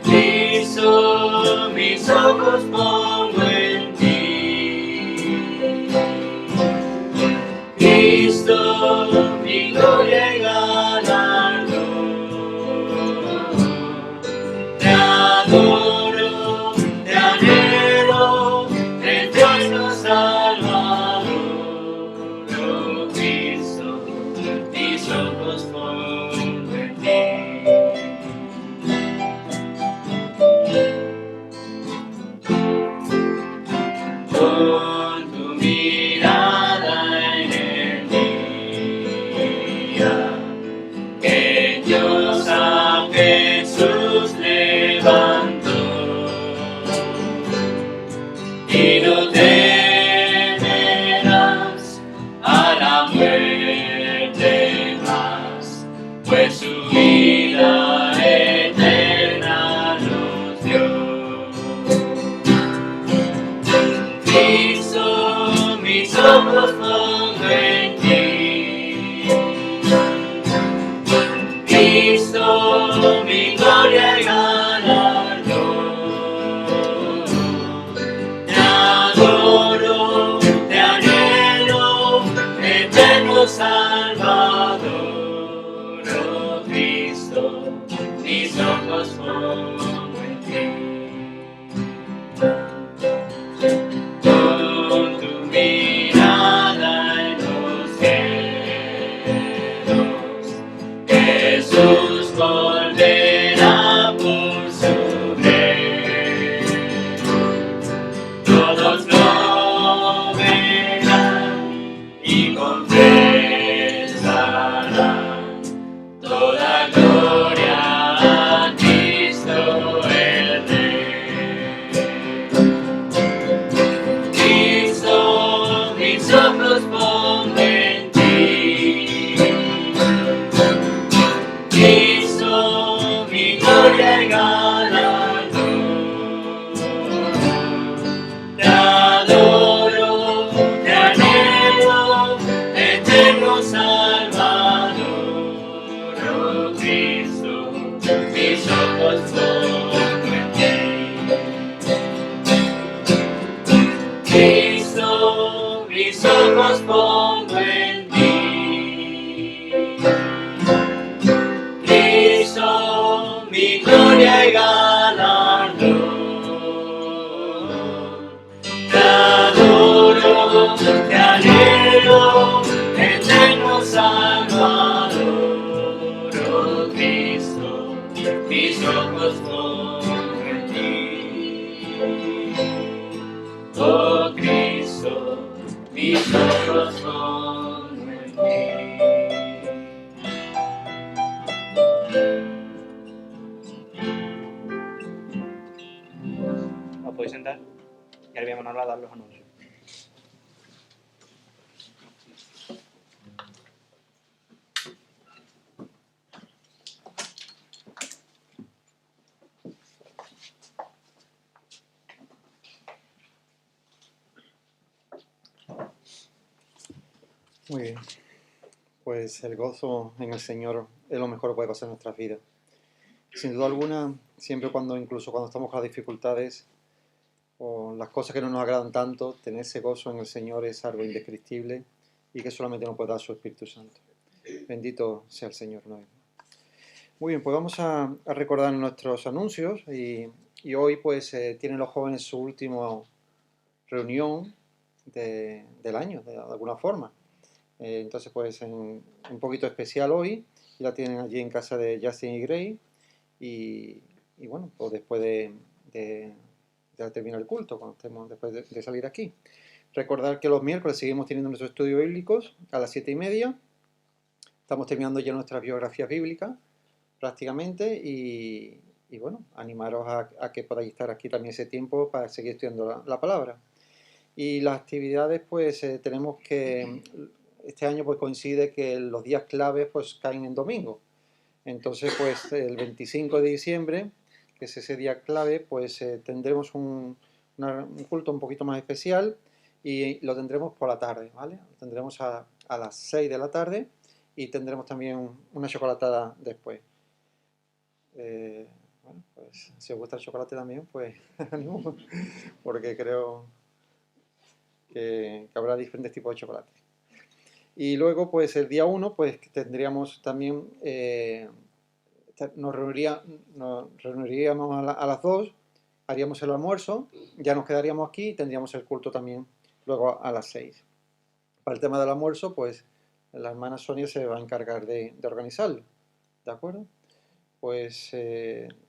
Cristo, mis ojos pongo en ti. Cristo, mi gloria y galardón. Te adoro, te anhelo, te honor a dar los anuncios. Muy bien. Pues el gozo en el Señor es lo mejor que puede pasar en nuestras vidas. Sin duda alguna, siempre incluso cuando estamos con las dificultades o las cosas que no nos agradan tanto, tener ese gozo en el Señor es algo indescriptible y que solamente nos puede dar su Espíritu Santo. Bendito sea el Señor una vez más. Muy bien, pues vamos a recordar nuestros anuncios y hoy pues tienen los jóvenes su última reunión del año, de alguna forma. Entonces pues un poquito especial hoy, y la tienen allí en casa de Justin y Gray y bueno, pues después de terminar el culto, cuando estemos después de salir aquí. Recordar que los miércoles seguimos teniendo nuestros estudios bíblicos a las 7:30. Estamos terminando ya nuestra biografía bíblica prácticamente y bueno, animaros a que podáis estar aquí también ese tiempo para seguir estudiando la palabra. Y las actividades pues tenemos que, este año pues coincide que los días claves pues caen en domingo. Entonces pues el 25 de diciembre, que es ese día clave, pues tendremos un culto un poquito más especial y lo tendremos por la tarde, ¿vale? Lo tendremos a las 6 de la tarde y tendremos también una chocolatada después. Bueno, pues si os gusta el chocolate también, pues ánimo, porque creo que habrá diferentes tipos de chocolate. Y luego, pues el día 1, pues tendríamos también, nos reuniríamos a las 2, haríamos el almuerzo, ya nos quedaríamos aquí y tendríamos el culto también luego a las 6. Para el tema del almuerzo, pues la hermana Sonia se va a encargar de organizarlo, ¿de acuerdo? Pues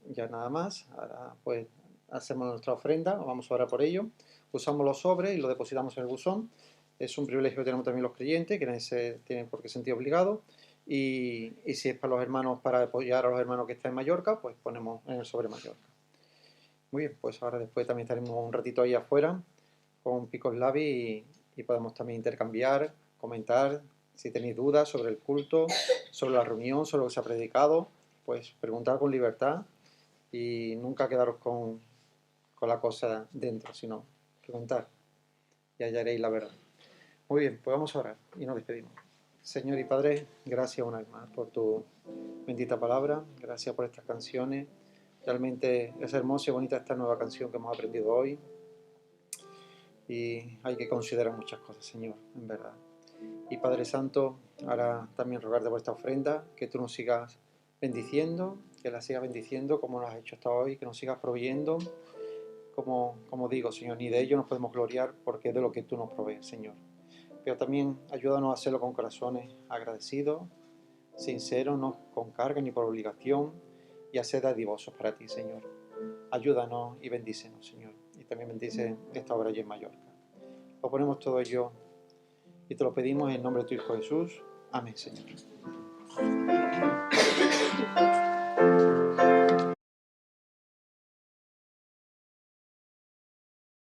ya nada más, ahora pues hacemos nuestra ofrenda, vamos a orar por ello, usamos los sobres y los depositamos en el buzón. Es un privilegio que tenemos también los creyentes, que nadie se tiene por qué sentir obligado, y si es para los hermanos, para apoyar a los hermanos que están en Mallorca, pues ponemos en el sobre Mallorca. Muy bien, pues ahora después también estaremos un ratito ahí afuera con Picos Labi y podemos también intercambiar, comentar, si tenéis dudas sobre el culto, sobre la reunión, sobre lo que se ha predicado, pues preguntar con libertad y nunca quedaros con la cosa dentro, sino preguntar y hallaréis la verdad. Muy bien, pues vamos a orar y nos despedimos. Señor y Padre, gracias una vez más por tu bendita palabra, gracias por estas canciones. Realmente es hermosa y bonita esta nueva canción que hemos aprendido hoy y hay que considerar muchas cosas, Señor, en verdad. Y Padre Santo, ahora también rogarte por esta ofrenda, que tú nos sigas bendiciendo, que la sigas bendiciendo como lo has hecho hasta hoy, que nos sigas proveyendo, como digo, Señor, ni de ello nos podemos gloriar porque es de lo que tú nos provees, Señor. Pero también ayúdanos a hacerlo con corazones agradecidos, sinceros, no con carga ni por obligación, y a ser dadivosos para ti, Señor. Ayúdanos y bendícenos, Señor. Y también bendice esta obra allí en Mallorca. Lo ponemos todo ello y te lo pedimos en el nombre de tu Hijo Jesús. Amén, Señor.